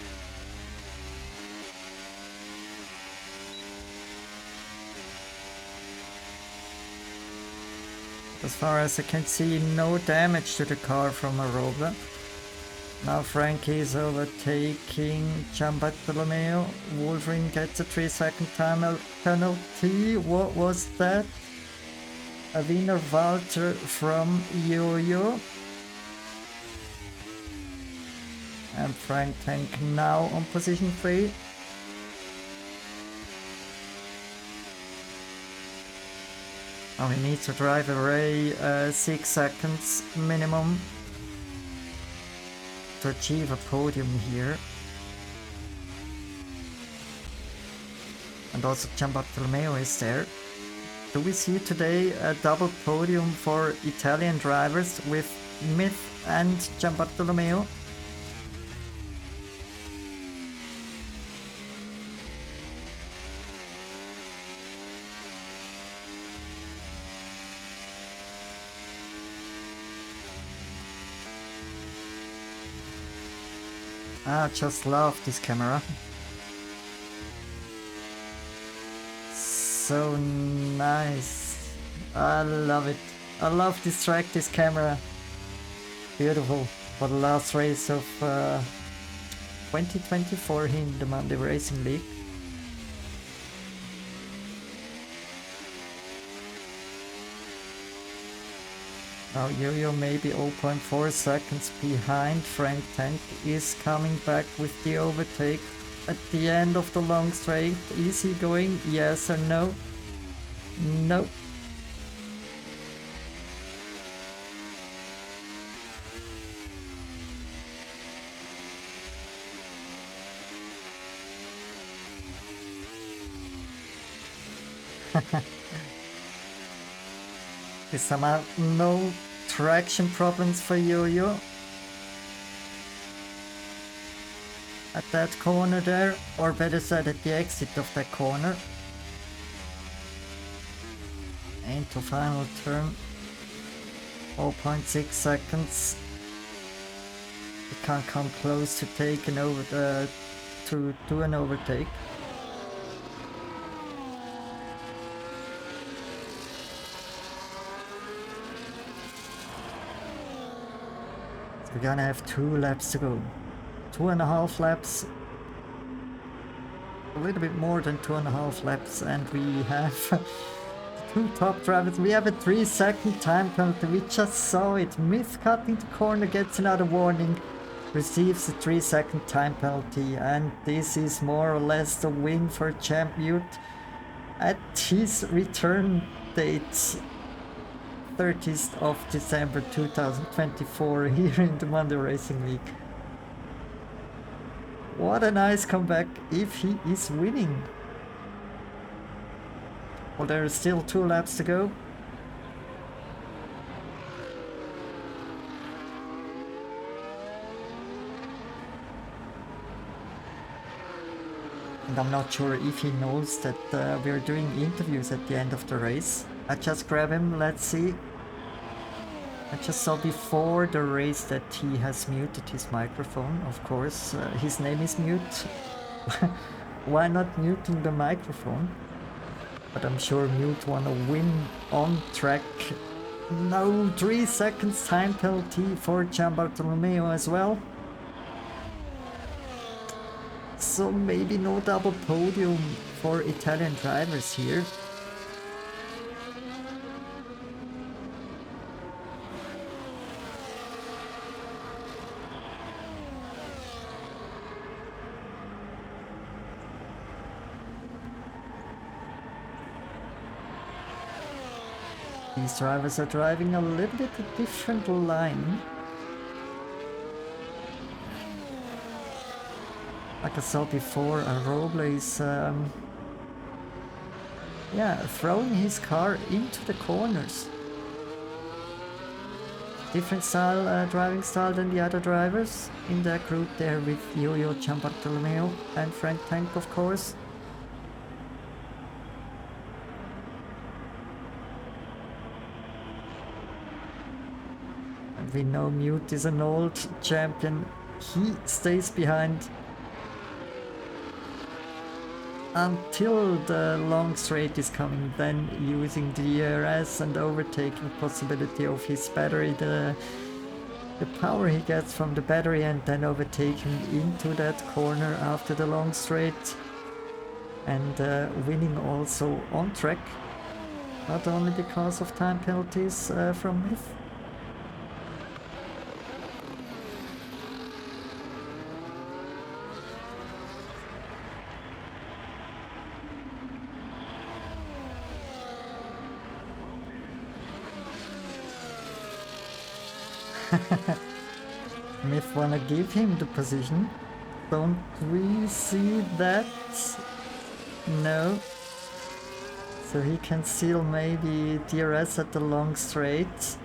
As far as I can see, no damage to the car from a Roble. Now Frankie is overtaking Gianbartolomeo. Wolverine gets a 3-second time penalty. What was that? A Wiener Walter from Yo-Yo. And Frank Tank now on position 3. Now he needs to drive away 6 seconds minimum to achieve a podium here. And also Gianbartolomeo is there. Do we see today a double podium for Italian drivers with Myth and Gianbartolomeo? I just love this camera. So nice. I love it. I love this track, this camera. Beautiful. For the last race of 2024 in the Monday Racing League. Now Yo-Yo maybe 0.4 seconds behind. Frank Tank is coming back with the overtake at the end of the long straight. Is he going? Yes or no? No. This time no traction problems for Yo-Yo. At that corner there, or better said at the exit of that corner. Into final turn. 0.6 seconds. He can't come close to take an to do an overtake. We're gonna have 2 laps to go. 2.5 laps. A little bit more than 2.5 laps, and we have 2 top drivers. We have a 3-second time penalty. We just saw it. Myth cutting the corner, gets another warning, receives a 3-second time penalty, and this is more or less the win for Champ Mute at his return date. 30th of December 2024 here in the Monday Racing League. What a nice comeback if he is winning. Well, there are still 2 laps to go. And I'm not sure if he knows that we're doing interviews at the end of the race. I just grab him, let's see. I just saw before the race that he has muted his microphone, of course. His name is Mute. Why not muting the microphone? But I'm sure Mute wanna win on track. No, 3 seconds time penalty for Gianbartolomeo as well. So maybe no double podium for Italian drivers here. These drivers are driving a little bit a different line. Like I saw before, Roble is throwing his car into the corners. Different style, driving style than the other drivers in that group there with Yo-Yo, Gianbartolomeo and Frank Tank, of course. We know Mute is an old champion. He stays behind until the long straight is coming, then using the DRS and overtaking possibility of his battery, the power he gets from the battery, and then overtaking into that corner after the long straight, and winning also on track, not only because of time penalties from Myth. Myth wanna give him the position. Don't we see that? No. So he can seal maybe DRS at the long straight.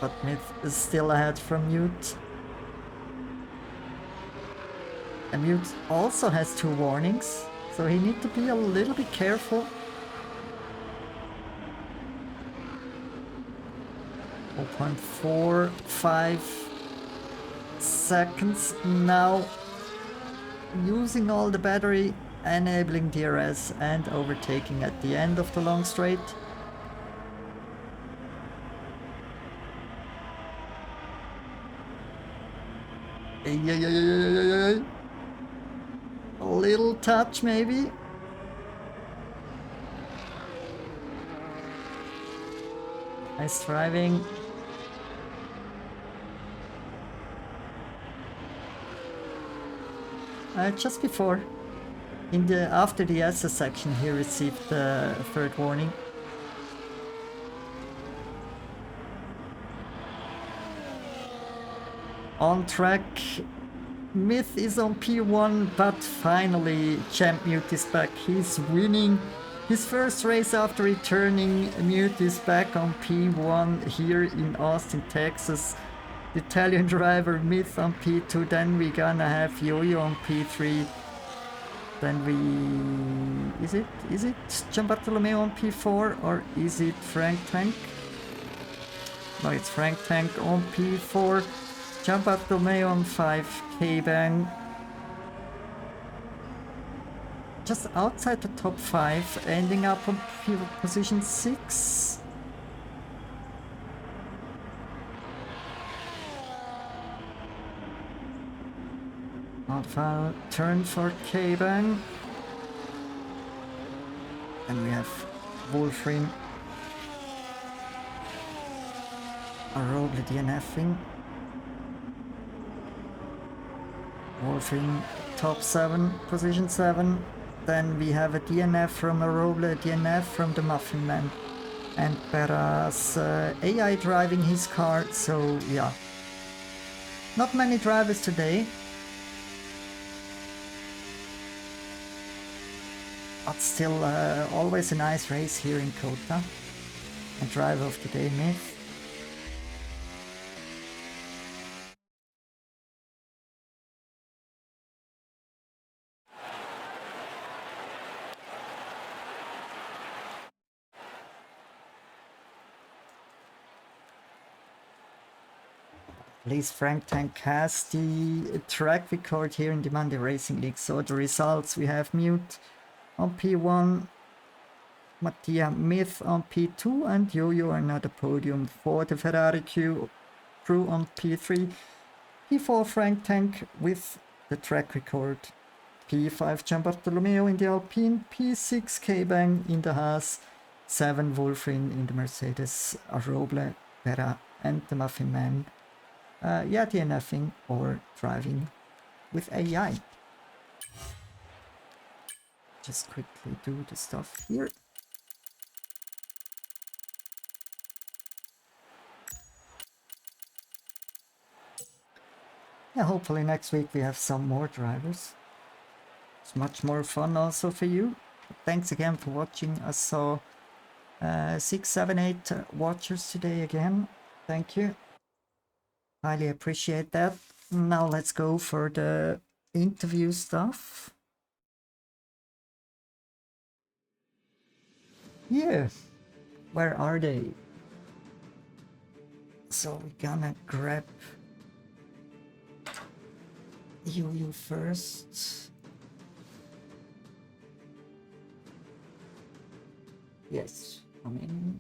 But Myth is still ahead from Mute. And Mute also has 2 warnings, so he needs to be a little bit careful. 0.45 seconds now, using all the battery, enabling DRS and overtaking at the end of the long straight. A little touch maybe. Nice driving. Just before, after the SS section, he received the 3rd warning. On track, Myth is on P1, but finally Champ Mute is back. He's winning his first race after returning. Mute is back on P1 here in Austin, Texas. The Italian driver Myth on P2, then we gonna have Yo-Yo on P3. Then is it Gianbartolomeo on P4 or is it Frank Tank? No, it's Frank Tank on P4. Gianbartolomeo on 5, K-Bang. Just outside the top 5, ending up on position 6. Alpha turn for K-Bang. And we have Wolfrin. Roble DNFing. Wolfrin top 7, position 7. Then we have a DNF from Roble, a DNF from the Muffin Man. And Peras AI driving his car, so yeah. Not many drivers today. But still always a nice race here in Kota. A driver of the day, Myth. At least Frank Tank has the track record here in the Monday Racing League. So the results, we have Mute on P1, Mattia Myth on P2, and Yo-Yo another podium for the Ferrari crew on P3. P4 Frank Tank with the track record. P5 Gianbartolomeo in the Alpine, P6 K-Bang in the Haas, 7 Wolfrin in the Mercedes, Roble, Pera and the Muffin Man. Yeah, DNFing or driving with AI. Just quickly do the stuff here. Yeah, hopefully next week we have some more drivers. It's much more fun also for you. Thanks again for watching. I saw 6, 7, 8 watchers today again. Thank you. Highly appreciate that. Now let's go for the interview stuff. Yeah, where are they? So we're gonna grab you first. Yes, come in.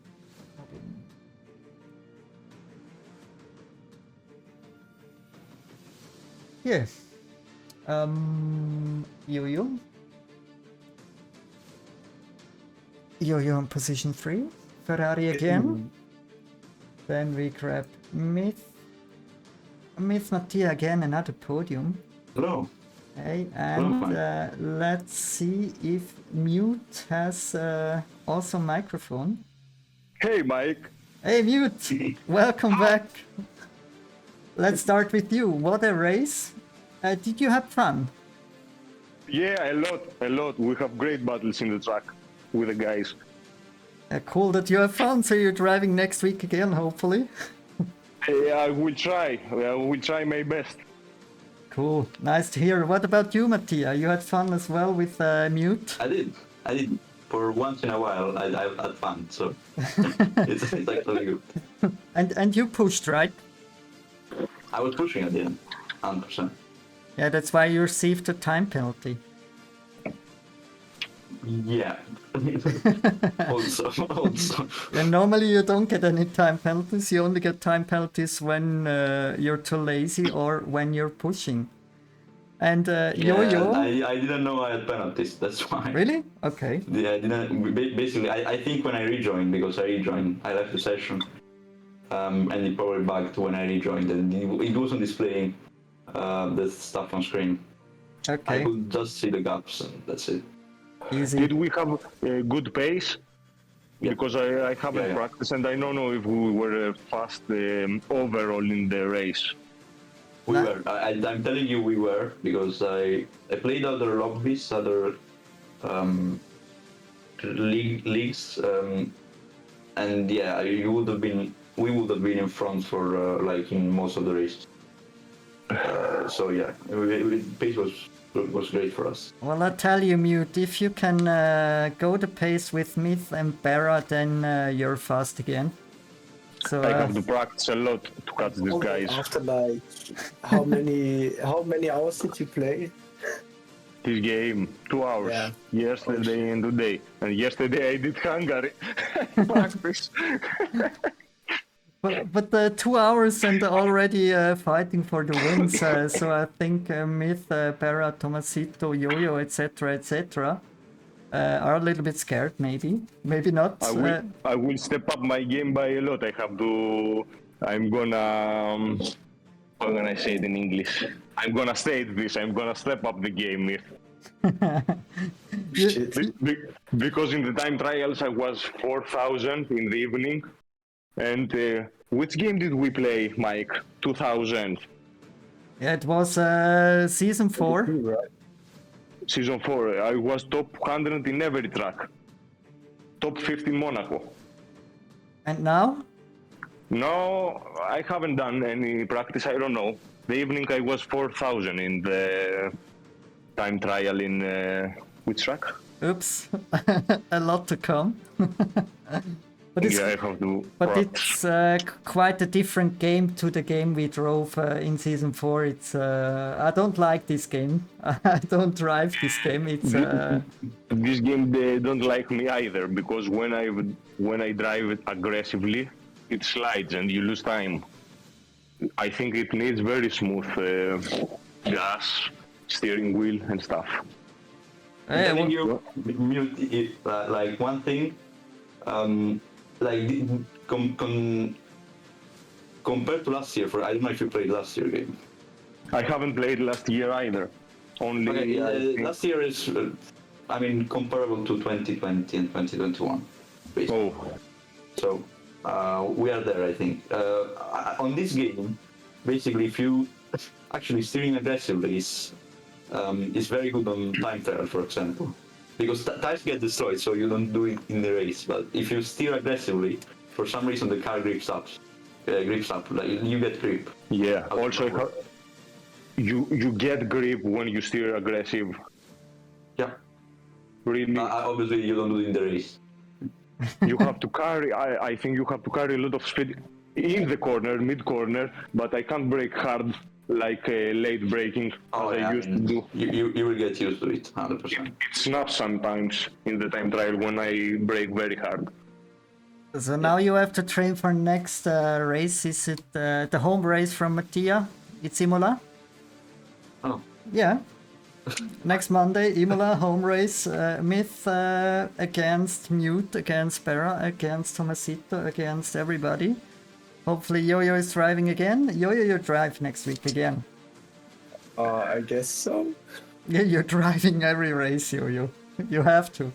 Yes. Yo-Yo. Yo-Yo on position 3. Ferrari again. Then we grab Myth. Myth Mattia again, another podium. Hello. Okay, and let's see if Mute has also microphone. Hey, Mike. Hey, Mute. Welcome back. Let's start with you. What a race. Did you have fun? Yeah, a lot. We have great battles in the track with the guys. Cool that you have fun, so you're driving next week again, hopefully. Yeah, I will try. I will try my best. Cool. Nice to hear. What about you, Mattia? You had fun as well with Mute? I did. For once in a while, I had fun, so it's actually good. And you pushed, right? I was pushing at the end, 100%. Yeah, that's why you received a time penalty. Yeah. also. And normally you don't get any time penalties. You only get time penalties when you're too lazy or when you're pushing. And Yo-Yo... I didn't know I had penalties, that's why. Really? Okay. Yeah, I didn't. Basically, I think when I rejoined, because I left the session, and it probably bugged when I rejoined, and it wasn't displaying the stuff on screen. Okay. I could just see the gaps, and that's it. Easy. Did we have a good pace? Yeah. Because I haven't practiced and I don't know if we were fast overall in the race. We were. I'm telling you, we were, because I played other lobbies, other leagues, and yeah, we would have been in front for like in most of the races. So yeah, pace was great for us. Well, I tell you, Mute, if you can go the pace with Myth and Barra, then you're fast again. So I have to practice a lot to catch these guys. After like how many hours did you play? This game, 2 hours. Yeah. Yesterday and today. And yesterday I did Hungary practice. But 2 hours and already fighting for the wins. So I think Myth, Barra, Tomasito, Yo-Yo, etc. Are a little bit scared, maybe not. I will step up my game by a lot. I'm gonna how can I say it in English? I'm gonna state this. I'm gonna step up the game. Because in the time trials I was 4,000 in the evening. And which game did we play, Mike? 2000. Yeah, it was season 4. Right. Season 4, I was top 100 in every track. Top 50 in Monaco. And now? No, I haven't done any practice, I don't know. The evening I was 4,000 in the time trial in which track? Oops, a lot to come. But it's, yeah, I have to but practice. it's quite a different game to the game we drove in season 4. It's I don't like this game. I don't drive this game. It's This game they don't like me either because when I drive it aggressively, it slides and you lose time. I think it needs very smooth gas, steering wheel and stuff. I'm telling you, Mute, like one thing. Like compared to last year, I don't know if you played last year game. I haven't played last year either. Only last year is, comparable to 2020 and 2021, basically. Oh, so we are there, I think. On this game, basically, if you actually steering aggressively is very good on time trial, for example. Because tires get destroyed, so you don't do it in the race. But if you steer aggressively, for some reason the car grips up. Like you get grip. yeah. Also, you get grip when you steer aggressive. Yeah. Really, Obviously, you don't do it in the race. you have to carry. I think you have to carry a lot of speed. in the corner, mid corner, but I can't brake hard like late braking as I used to do. You will get used to it, 100%. It snaps sometimes in the time trial when I brake very hard. So now you have to train for next race. Is it the home race from Mattia? It's Imola? Oh, Yeah. Next Monday, Imola home race. Myth against Mute, against Berra, against Tomasito, against everybody. Hopefully Yo-Yo is driving again. Yo-Yo, you drive next week again. I guess so. Yeah, you're driving every race, Yo-Yo. You have to.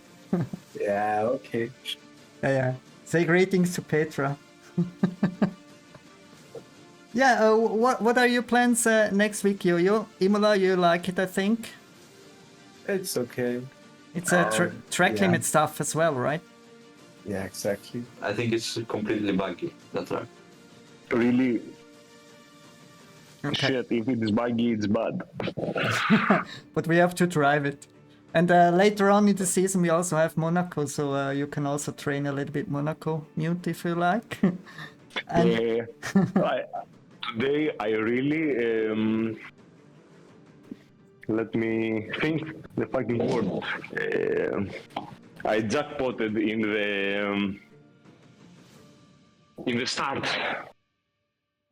Yeah, okay. Yeah. Say greetings to Petra. Yeah, what are your plans next week, Yo-Yo? Imola, you like it, I think? It's okay. It's a track yeah. limit stuff as well, right? Yeah, exactly. I think it's completely buggy, that track. Really, Okay. shit, if it is buggy, it's bad. But we have to drive it. And later on in the season, we also have Monaco, so you can also train a little bit Monaco Mute if you like. And Today, I really, let me think the fucking word. I jackpotted in the start.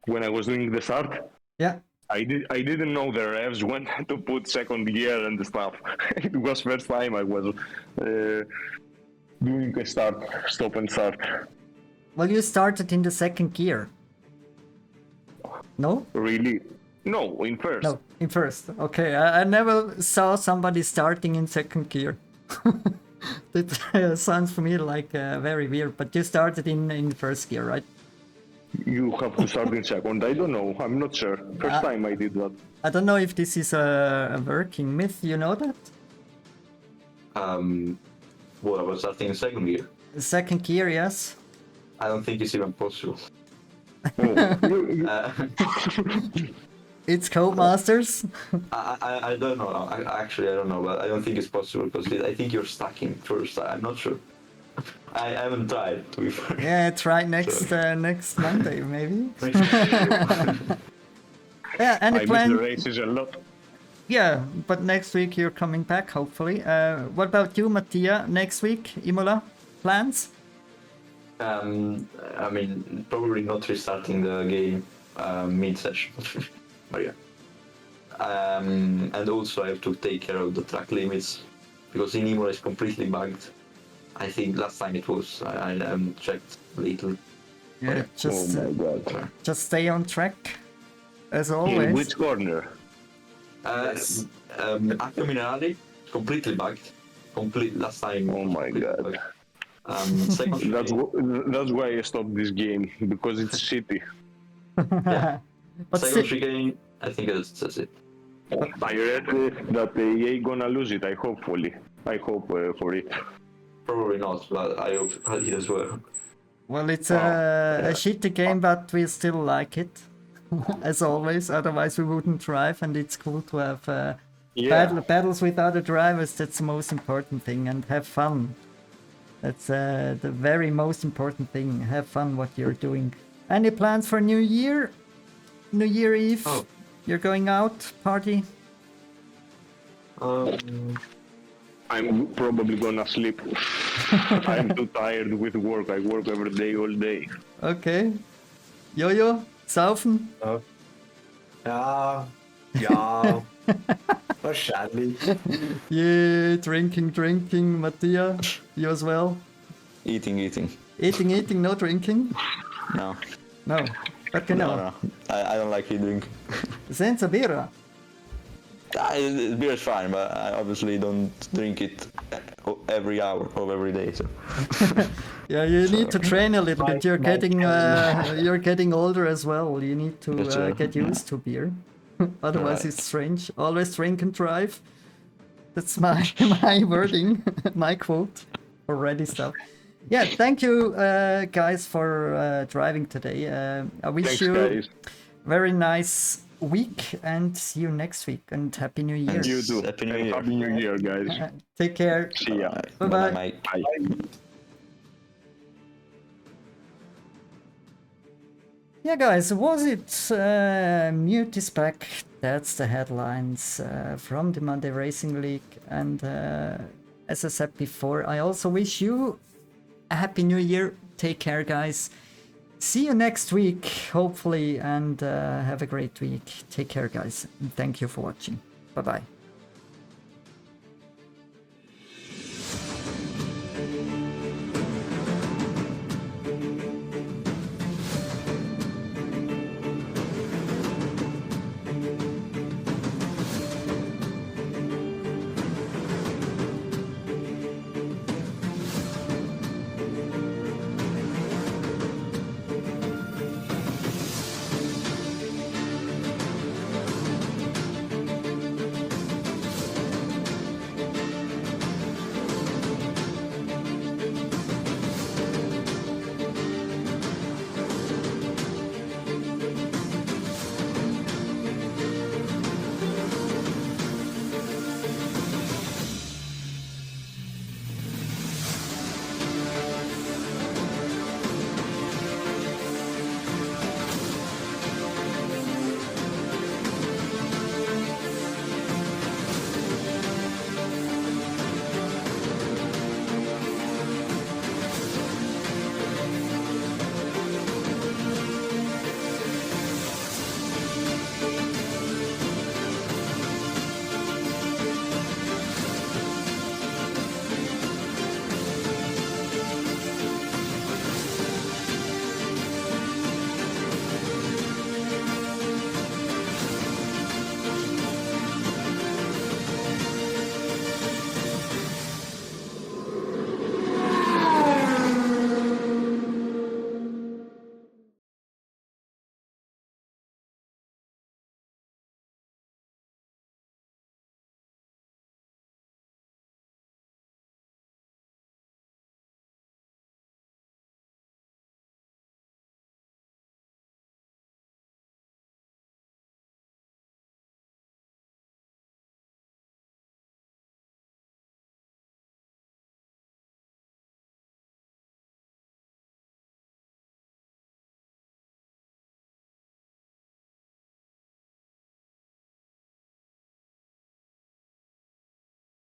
When I was doing the start, yeah, I didn't know the revs when to put second gear and stuff. It was first time I was doing a stop and start. well, you started in the second gear. No? Really? No, in first. No, in first. Okay, I never saw somebody starting in second gear. That sounds for me like very weird, but you started in first gear, right? You have to start in second. I don't know. I'm not sure. First time I did that. I don't know if this is a working myth, you know that? What, I was starting in second gear? Second gear, yes. I don't think it's even possible. It's Codemasters. I don't know. Actually, I don't know, but I don't think it's possible because I think you're stuck in first. I'm not sure. I haven't tried, to be fair. Yeah, try next Monday, maybe. Next time. Yeah, any I miss plan? the races a lot. Yeah, but next week you're coming back, hopefully. What about you, Mattia? Next week, Imola? Plans? I mean, probably not restarting the game mid-session. But yeah. And also I have to take care of the track limits because in Imola is completely bugged. I think last time it was. I haven't checked lately. Yeah, just Oh my god. just stay on track, as In always. which corner? Yes. Acqua Minerale, completely bugged. Last time. Oh my god. Second That's why I stopped this game, because it's shitty. yeah. But Second chicane, I think that's it. I read that EA gonna lose it, I hope for it. Probably not, but I hope it as well. well, it's a shitty game, but we still like it, as always. Otherwise, we wouldn't drive, and it's cool to have battles with other drivers. That's the most important thing, and have fun. That's the very most important thing. Have fun what you're doing. Any plans for New Year? New Year Eve? Oh. You're going out, party? I'm probably gonna sleep. I'm too tired with work. I work every day, all day. Okay. Jojo, saufen? Ja, ja. Wahrscheinlich. Yeah, drinking. Mattia, you as well? Eating. Eating, no drinking? No. No. Perché no? No. I don't like to drink. Senza birra? Beer is fine, but I obviously don't drink it every hour of every day. So. Yeah, you need to train a little bit. You're getting older as well. You need to get used to beer. Otherwise, it's strange. Always drink and drive. That's my wording, my quote. Already stuff. Yeah, thank you, guys, for driving today. I wish Thanks, you guys. very nice week and see you next week. And Happy New Year. You too. Happy New And Year. Happy New Year, guys. Take care. See ya. Bye-bye. Mate. Bye. Yeah, guys, was it Mute is back? That's the headlines from the Monday Racing League. And as I said before, I also wish you a happy new year. Take care, guys. See you next week, hopefully, and have a great week. Take care, guys. And thank you for watching. Bye-bye.